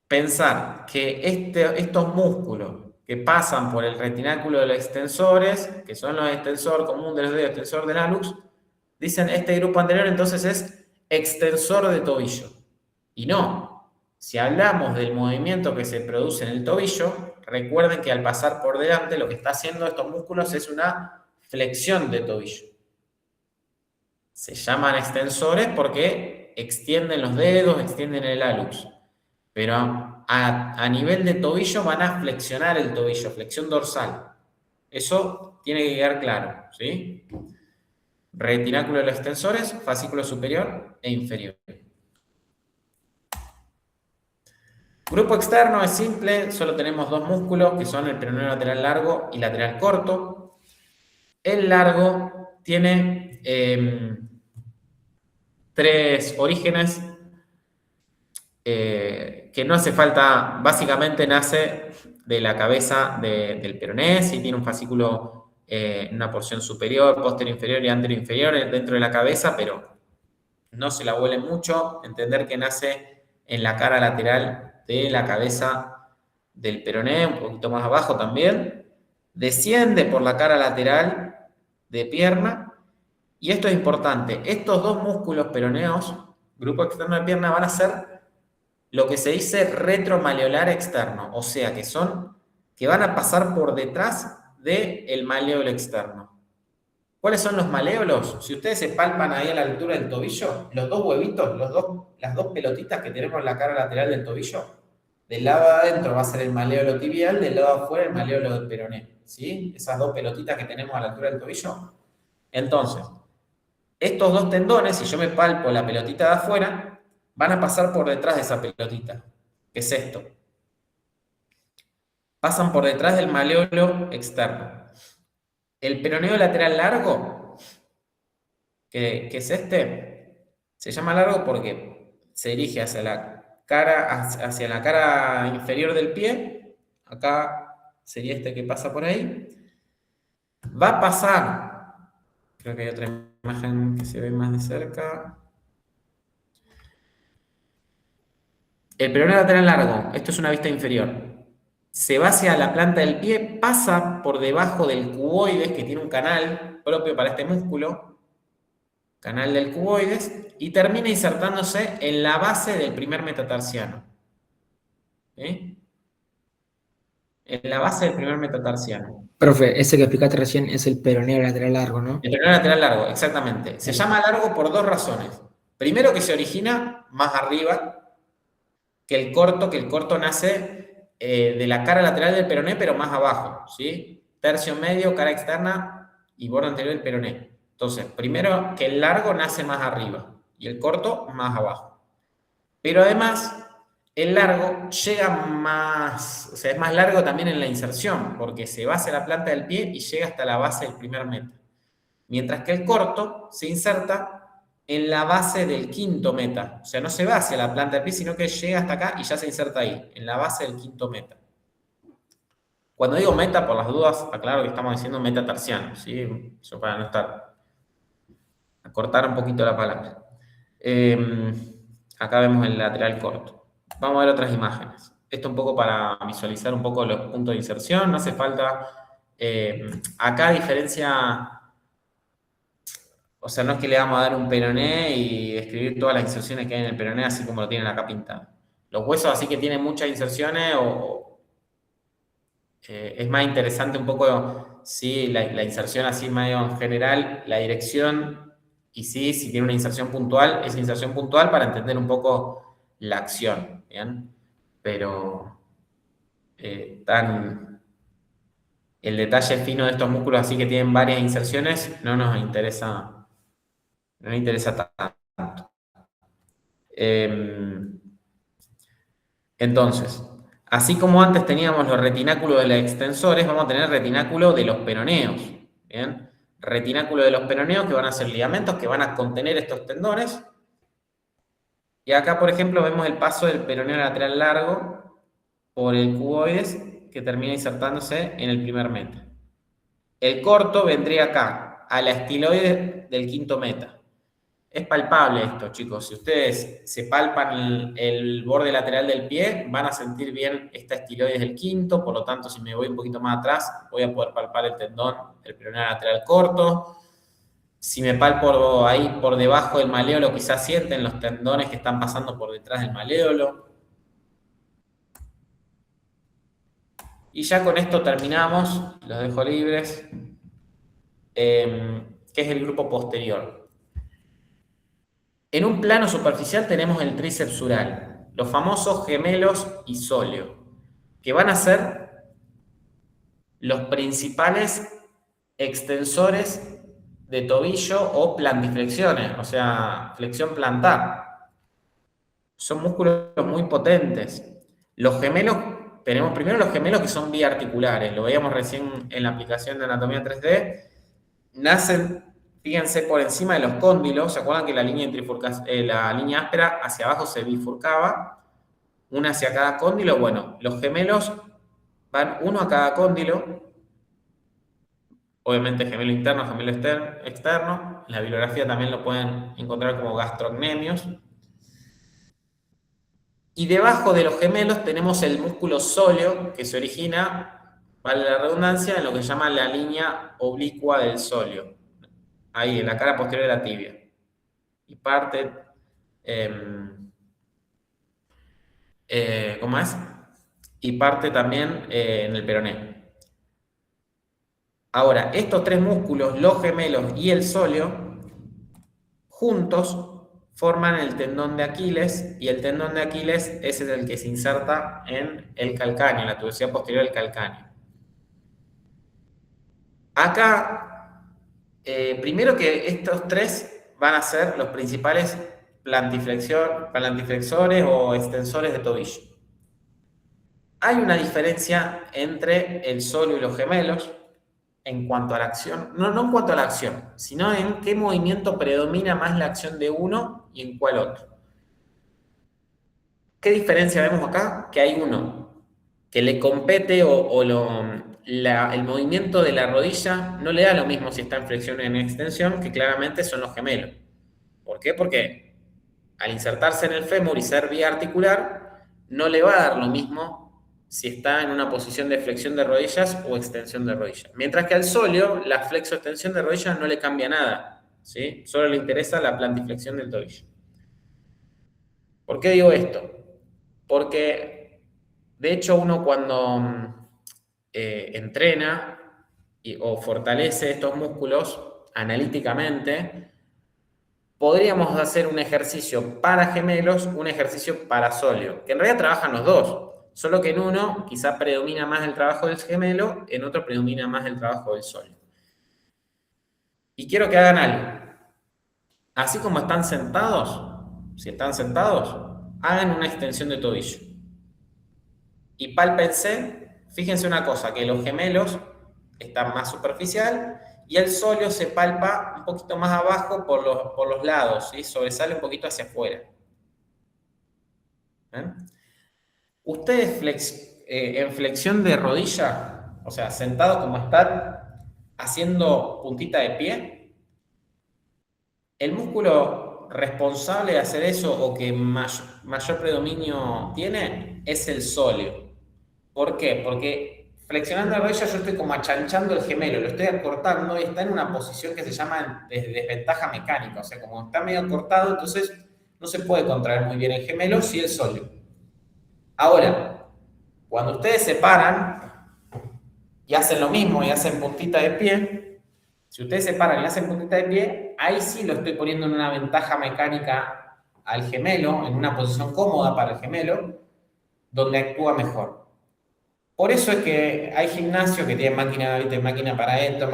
pensar que estos músculos que pasan por el retináculo de los extensores, que son los extensor común de los dedos, extensor del hallux, dicen este grupo anterior entonces es extensor de tobillo. Y no, si hablamos del movimiento que se produce en el tobillo, recuerden que al pasar por delante lo que está haciendo estos músculos es una flexión de tobillo. Se llaman extensores porque extienden los dedos, extienden el hallux. Pero a nivel de tobillo van a flexionar el tobillo, flexión dorsal. Eso tiene que quedar claro, ¿sí? Retináculo de los extensores, fascículo superior e inferior. Grupo externo es simple, solo tenemos dos músculos que son el peroneo lateral largo y lateral corto. El largo tiene tres orígenes que no hace falta, básicamente nace de la cabeza del peroné, si tiene un fascículo en una porción superior, posterior inferior y anterior inferior dentro de la cabeza, pero no se la vuelen mucho, entender que nace en la cara lateral de la cabeza del peroné, un poquito más abajo también, desciende por la cara lateral de pierna, y esto es importante, estos dos músculos peroneos, grupo externo de pierna, van a ser lo que se dice retromaleolar externo, o sea que van a pasar por detrás del maleolo externo. ¿Cuáles son los maleolos? Si ustedes se palpan ahí a la altura del tobillo, los dos huevitos, las dos pelotitas que tenemos en la cara lateral del tobillo, del lado de adentro va a ser el maleolo tibial, del lado de afuera el maleolo del peroné, ¿sí? Esas dos pelotitas que tenemos a la altura del tobillo. Entonces, estos dos tendones, si yo me palpo la pelotita de afuera, van a pasar por detrás de esa pelotita. ¿Qué es esto? Pasan por detrás del maleolo externo. El peroneo lateral largo, que es este, se llama largo porque se dirige hacia la cara inferior del pie. Acá sería este que pasa por ahí. Va a pasar, creo que hay otra imagen que se ve más de cerca. El peroneo lateral largo, esto es una vista inferior, se va hacia la planta del pie, pasa por debajo del cuboides, que tiene un canal propio para este músculo, canal del cuboides, y termina insertándose en la base del primer metatarsiano. ¿Sí? En la base del primer metatarsiano. Profe, ese que explicaste recién es el peroneo lateral largo, ¿no? El peroneo lateral largo, exactamente. Se llama largo por dos razones. Primero que se origina más arriba que el corto nace de la cara lateral del peroné, pero más abajo, ¿sí? Tercio medio, cara externa y borde anterior del peroné. Entonces, primero que el largo nace más arriba y el corto más abajo. Pero además, el largo llega más, o sea, es más largo también en la inserción, porque se va hacia la planta del pie y llega hasta la base del primer meta. Mientras que el corto se inserta en la base del quinto meta. O sea, no se va hacia la planta del pie, sino que llega hasta acá y ya se inserta ahí, en la base del quinto meta. Cuando digo meta, por las dudas, aclaro que estamos diciendo metatarsiano, ¿sí? Yo para no estar, a cortar un poquito la palabra. Acá vemos el lateral corto. Vamos a ver otras imágenes. Esto un poco para visualizar un poco los puntos de inserción. No hace falta... acá, a diferencia... O sea, no es que le vamos a dar un peroné y escribir todas las inserciones que hay en el peroné, así como lo tienen acá pintado. Los huesos así que tienen muchas inserciones es más interesante un poco, sí, la inserción así medio en general, la dirección, y sí, si tiene una inserción puntual, es inserción puntual para entender un poco la acción, ¿bien? Pero el detalle fino de estos músculos así que tienen varias inserciones no nos interesa tanto. Entonces, así como antes teníamos los retináculos de los extensores, vamos a tener retináculo de los peroneos. ¿Bien? Retináculo de los peroneos que van a ser ligamentos que van a contener estos tendones. Y acá, por ejemplo, vemos el paso del peroneo lateral largo por el cuboides que termina insertándose en el primer meta. El corto vendría acá, a la estiloide del quinto meta. Es palpable esto, chicos. Si ustedes se palpan el borde lateral del pie, van a sentir bien esta estiloide del quinto. Por lo tanto, si me voy un poquito más atrás, voy a poder palpar el tendón del peroneo lateral corto. Si me palpo ahí por debajo del maléolo, quizás sienten los tendones que están pasando por detrás del maléolo. Y ya con esto terminamos. Los dejo libres. ¿Qué es el grupo posterior? En un plano superficial tenemos el tríceps sural, los famosos gemelos isóleo, que van a ser los principales extensores de tobillo o plantiflexiones, o sea, flexión plantar. Son músculos muy potentes. Los gemelos, tenemos primero los gemelos que son biarticulares, lo veíamos recién en la aplicación de anatomía 3D, nacen... Fíjense por encima de los cóndilos, ¿se acuerdan que la línea áspera hacia abajo se bifurcaba? Una hacia cada cóndilo. Bueno, los gemelos van uno a cada cóndilo. Obviamente gemelo interno, gemelo externo. En la bibliografía también lo pueden encontrar como gastrocnemios. Y debajo de los gemelos tenemos el músculo sóleo que se origina, vale la redundancia, en lo que se llama la línea oblicua del sóleo. Ahí, en la cara posterior de la tibia. Y parte... ¿cómo es? Y parte también en el peroné. Ahora, estos tres músculos, los gemelos y el sóleo, juntos forman el tendón de Aquiles, y el tendón de Aquiles ese es el que se inserta en el calcáneo, en la tuberosidad posterior del calcáneo. Acá... primero que estos tres van a ser los principales plantiflexores o extensores de tobillo. Hay una diferencia entre el sóleo y los gemelos en cuanto a la acción, no en cuanto a la acción, sino en qué movimiento predomina más la acción de uno y en cuál otro. ¿Qué diferencia vemos acá? Que hay uno que le compete el movimiento de la rodilla no le da lo mismo si está en flexión o en extensión, que claramente son los gemelos. ¿Por qué? Porque al insertarse en el fémur y ser biarticular, no le va a dar lo mismo si está en una posición de flexión de rodillas o extensión de rodillas. Mientras que al sóleo, la flexo-extensión de rodillas no le cambia nada, ¿sí? Solo le interesa la plantiflexión del tobillo. ¿Por qué digo esto? Porque, de hecho, uno cuando entrena o fortalece estos músculos analíticamente, podríamos hacer un ejercicio para gemelos, un ejercicio para sóleo, que en realidad trabajan los dos, solo que en uno quizá predomina más el trabajo del gemelo, en otro predomina más el trabajo del sóleo. Y quiero que hagan algo. Así como están sentados, si están sentados, hagan una extensión de tobillo. Y pálpense, fíjense una cosa, que los gemelos están más superficial y el sóleo se palpa un poquito más abajo por los lados, ¿sí? Sobresale un poquito hacia afuera. ¿Ven? Ustedes en flexión de rodilla, o sea, sentados como están, haciendo puntita de pie, el músculo responsable de hacer eso o que mayor predominio tiene es el sóleo. ¿Por qué? Porque flexionando la rodilla yo estoy como achanchando el gemelo, lo estoy acortando y está en una posición que se llama de desventaja mecánica, o sea, como está medio cortado, entonces no se puede contraer muy bien el gemelo, sí el sóleo. Ahora, cuando ustedes se paran y hacen lo mismo y hacen puntita de pie, si ustedes se paran y hacen puntita de pie, ahí sí lo estoy poniendo en una ventaja mecánica al gemelo, en una posición cómoda para el gemelo, donde actúa mejor. Por eso es que hay gimnasios que tienen máquina, ¿viste? Máquina para esto,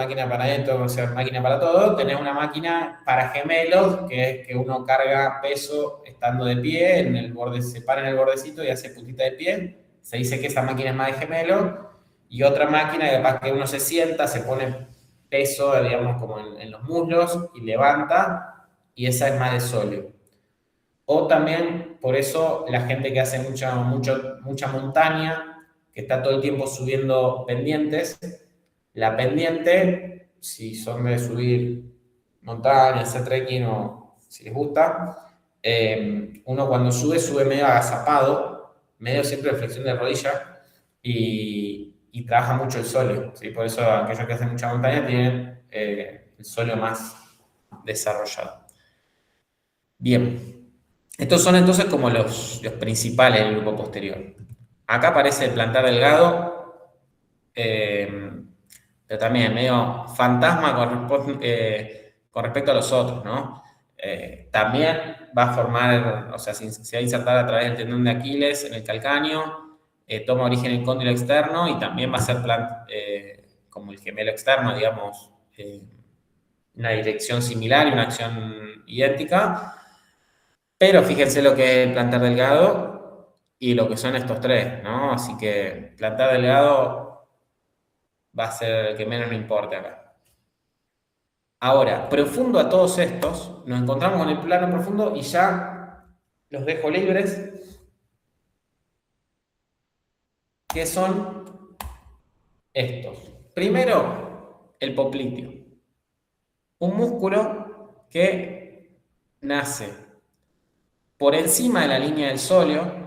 o sea, máquina para todo. Tenés una máquina para gemelos, que es que uno carga peso estando de pie, en el borde, se para en el bordecito y hace puntita de pie. Se dice que esa máquina es más de gemelo. Y otra máquina, capaz que uno se sienta, se pone peso, digamos, como en los muslos y levanta, y esa es más de sóleo. O también, por eso, la gente que hace mucha montaña, que está todo el tiempo subiendo pendientes, la pendiente, si son de subir montañas, hacer trekking o si les gusta, uno cuando sube medio agazapado, medio siempre de flexión de rodilla y trabaja mucho el sóleo, ¿sí? Por eso aquellos que hacen mucha montaña tienen el sóleo más desarrollado. Bien, estos son entonces como los principales del grupo posterior. Acá aparece el plantar delgado, pero también medio fantasma con respecto a los otros, ¿no? También va a formar, o sea, se va a insertar a través del tendón de Aquiles en el calcáneo, toma origen en el cóndilo externo y también va a ser como el gemelo externo, digamos, una dirección similar y una acción idéntica. Pero fíjense lo que es el plantar delgado y lo que son estos tres, ¿no? Así que plantar delgado va a ser el que menos me importe acá. Ahora, profundo a todos estos, nos encontramos en el plano profundo y ya los dejo libres, que son estos. Primero, el popliteo. Un músculo que nace por encima de la línea del sóleo,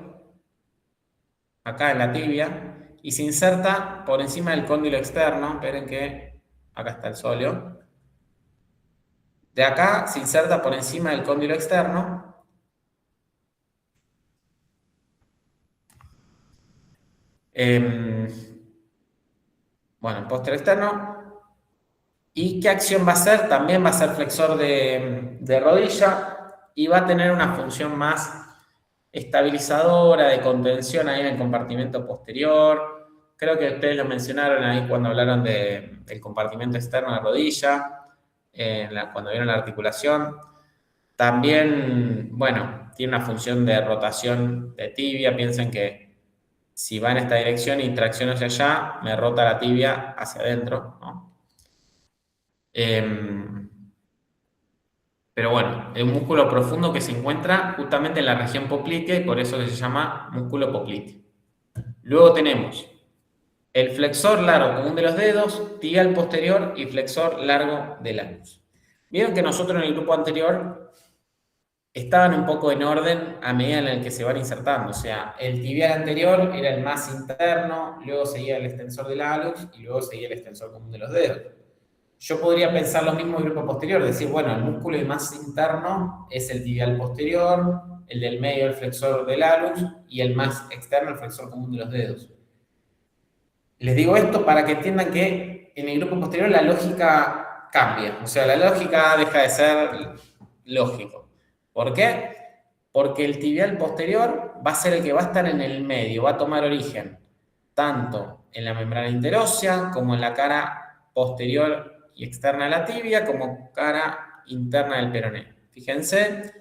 acá en la tibia, y se inserta por encima del cóndilo externo. Esperen que acá está el sóleo. De acá se inserta por encima del cóndilo externo. Bueno, el póster externo. ¿Y qué acción va a hacer? También va a ser flexor de rodilla y va a tener una función más estabilizadora, de contención ahí en el compartimento posterior. Creo que ustedes lo mencionaron ahí cuando hablaron del compartimento externo de la rodilla, cuando vieron la articulación. También, bueno, tiene una función de rotación de tibia. Piensen que si va en esta dirección y tracciono hacia allá, me rota la tibia hacia adentro, ¿no? Pero bueno, es un músculo profundo que se encuentra justamente en la región poplitea y por eso se llama músculo popliteo. Luego tenemos el flexor largo común de los dedos, tibial posterior y flexor largo del anus. Vieron que nosotros en el grupo anterior estaban un poco en orden a medida en el que se van insertando. O sea, el tibial anterior era el más interno, luego seguía el extensor del hallux y luego seguía el extensor común de los dedos. Yo podría pensar lo mismo en el grupo posterior, decir, bueno, el músculo más interno es el tibial posterior, el del medio el flexor del hallux y el más externo el flexor común de los dedos. Les digo esto para que entiendan que en el grupo posterior la lógica cambia. O sea, la lógica deja de ser lógico. ¿Por qué? Porque el tibial posterior va a ser el que va a estar en el medio, va a tomar origen tanto en la membrana interósea como en la cara posterior y externa de la tibia, como cara interna del peroné. Fíjense,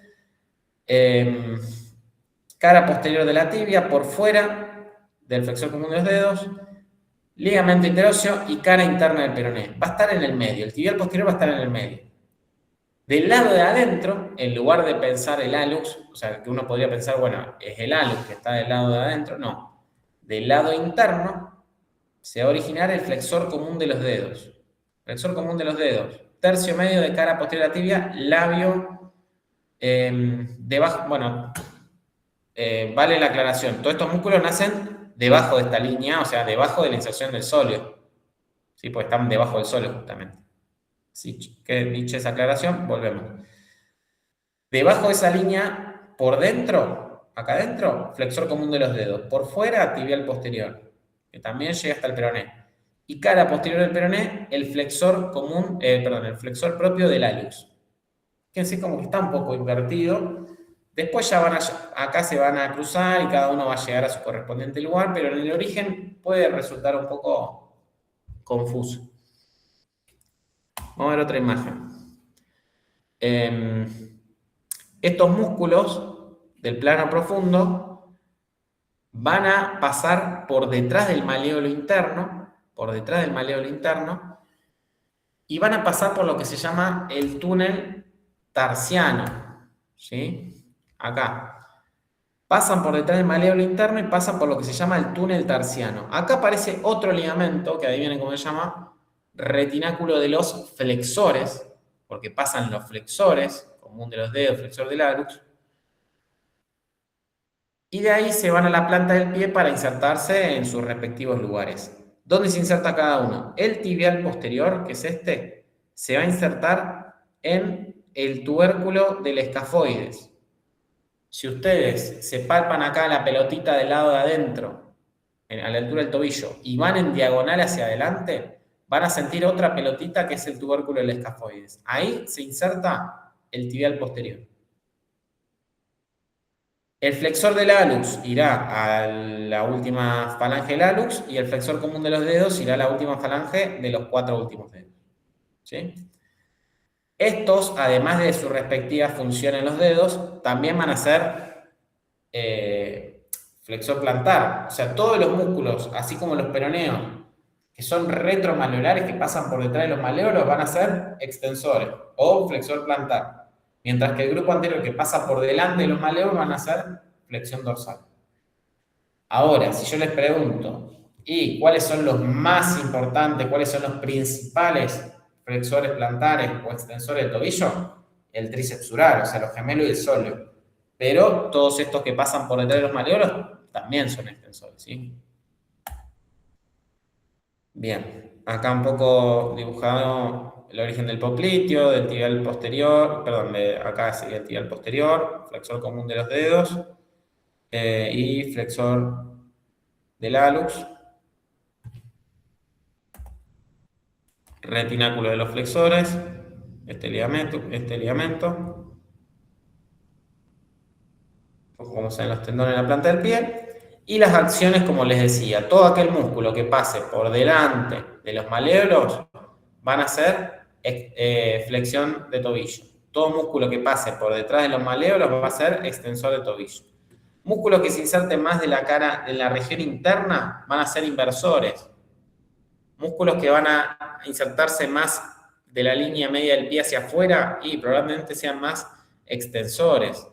cara posterior de la tibia por fuera del flexor común de los dedos, ligamento interóseo y cara interna del peroné. Va a estar en el medio, el tibial posterior va a estar en el medio. Del lado de adentro, en lugar de pensar el hallux, o sea, que uno podría pensar, bueno, es el hallux que está del lado de adentro, no. Del lado interno se va a originar el flexor común de los dedos. Flexor común de los dedos. Tercio medio de cara posterior a la tibia, labio debajo, bueno, vale la aclaración. Todos estos músculos nacen debajo de esta línea, o sea, debajo de la inserción del sóleo. ¿Sí? Porque están debajo del sóleo, justamente. Así que dicha esa aclaración, volvemos. Debajo de esa línea, por dentro, acá adentro, flexor común de los dedos. Por fuera, tibial posterior, que también llega hasta el peroné. Y cara posterior del peroné, el flexor común, el flexor propio del hallux. Fíjense como que está un poco invertido. Después ya acá se van a cruzar y cada uno va a llegar a su correspondiente lugar, pero en el origen puede resultar un poco confuso. Vamos a ver otra imagen. Estos músculos del plano profundo van a pasar por detrás del maleolo interno, y van a pasar por lo que se llama el túnel tarsiano, ¿sí? Acá. Pasan por detrás del maleolo interno y pasan por lo que se llama el túnel tarsiano. Acá aparece otro ligamento, que adivinen cómo se llama, retináculo de los flexores, porque pasan los flexores, común de los dedos, flexor del hallux, y de ahí se van a la planta del pie para insertarse en sus respectivos lugares. ¿Dónde se inserta cada uno? El tibial posterior, que es este, se va a insertar en el tubérculo del escafoides. Si ustedes se palpan acá la pelotita del lado de adentro, a la altura del tobillo, y van en diagonal hacia adelante, van a sentir otra pelotita que es el tubérculo del escafoides. Ahí se inserta el tibial posterior. El flexor del hallux irá a la última falange del hallux y el flexor común de los dedos irá a la última falange de los 4 últimos dedos. ¿Sí? Estos, además de su respectiva función en los dedos, también van a ser flexor plantar. O sea, todos los músculos, así como los peroneos, que son retromalleolares, que pasan por detrás de los maleolos, van a ser extensores o flexor plantar. Mientras que el grupo anterior, que pasa por delante de los maleolos, van a ser flexión dorsal. Ahora, si yo les pregunto, ¿y cuáles son los más importantes, cuáles son los principales flexores plantares o extensores del tobillo? El tríceps sural, o sea, los gemelos y el sóleo. Pero todos estos que pasan por detrás de los maleolos también son extensores, ¿sí? Bien, acá un poco dibujado el origen del popliteo, del tibial posterior, perdón, acá sería el tibial posterior, flexor común de los dedos y flexor del hallux, retináculo de los flexores, este ligamento, como se ven los tendones en la planta del pie. Y las acciones, como les decía, todo aquel músculo que pase por delante de los maleolos van a ser flexión de tobillo. Todo músculo que pase por detrás de los maleolos va a ser extensor de tobillo. Músculos que se inserten más de la cara, en la región interna, van a ser inversores. Músculos que van a insertarse más de la línea media del pie hacia afuera y probablemente sean más extensores.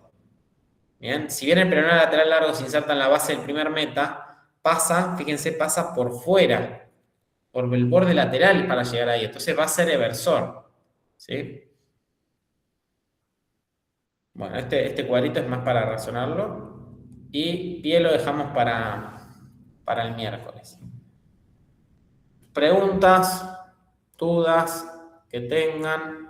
Bien, si bien el peroné lateral largo se inserta en la base del primer meta, fíjense, pasa por fuera, por el borde lateral para llegar ahí. Entonces va a ser eversor. ¿Sí? Bueno, este cuadrito es más para razonarlo. Y pie lo dejamos para el miércoles. Preguntas, dudas que tengan.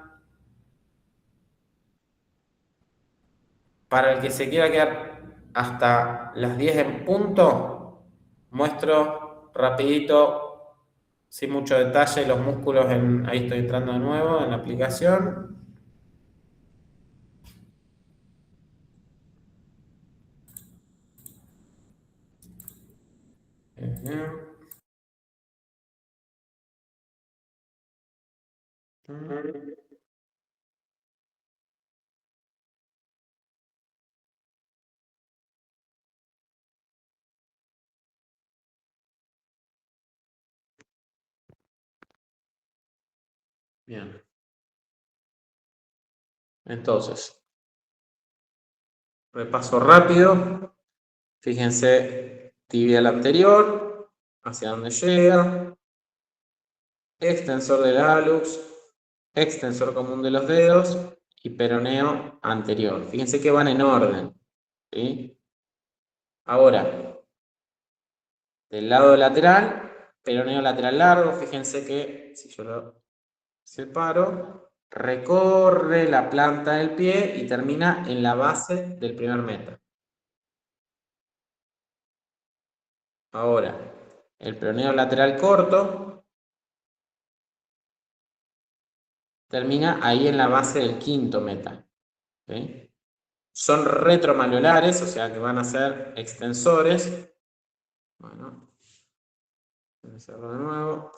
Para el que se quiera quedar hasta las 10 en punto, muestro rapidito, sin mucho detalle, los músculos ahí estoy entrando de nuevo en la aplicación. Bien. Entonces, repaso rápido. Fíjense, tibial anterior, hacia dónde llega, extensor del hallux, extensor común de los dedos y peroneo anterior. Fíjense que van en orden, ¿sí? Ahora, del lado lateral, peroneo lateral largo, fíjense que si yo lo separo, recorre la planta del pie y termina en la base del primer meta. Ahora, el peroneo lateral corto termina ahí en la base del quinto meta. ¿Sí? Son retromalleolares, o sea que van a ser extensores. Bueno, voy a hacerlo de nuevo.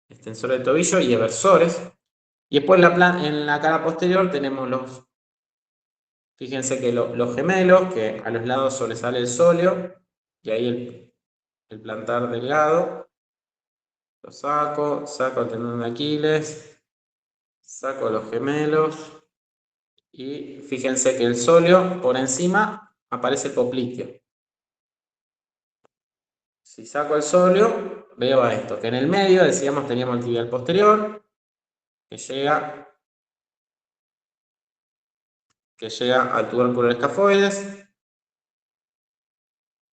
Extensores de tobillo y eversores. Y después en la cara posterior tenemos los, fíjense que los gemelos, que a los lados sobresale el sóleo, y ahí el plantar delgado. Lo saco el tendón de Aquiles, saco los gemelos, y fíjense que el sóleo por encima aparece el popliteo. Si saco el sóleo, veo a esto, que en el medio, decíamos, teníamos el tibial posterior, que llega al tubérculo escafoides.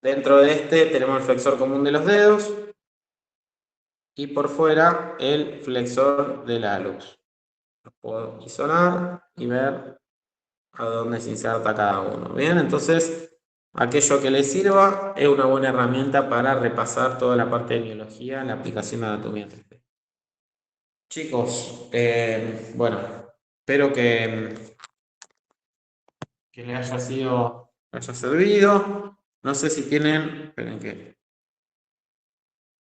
Dentro de este tenemos el flexor común de los dedos y por fuera el flexor del hallux. Lo puedo isolar y ver a dónde se inserta cada uno. Bien, entonces aquello que les sirva es una buena herramienta para repasar toda la parte de biología en la aplicación de anatomía 3D. Chicos, bueno, espero que les haya servido. No sé si tienen, esperen que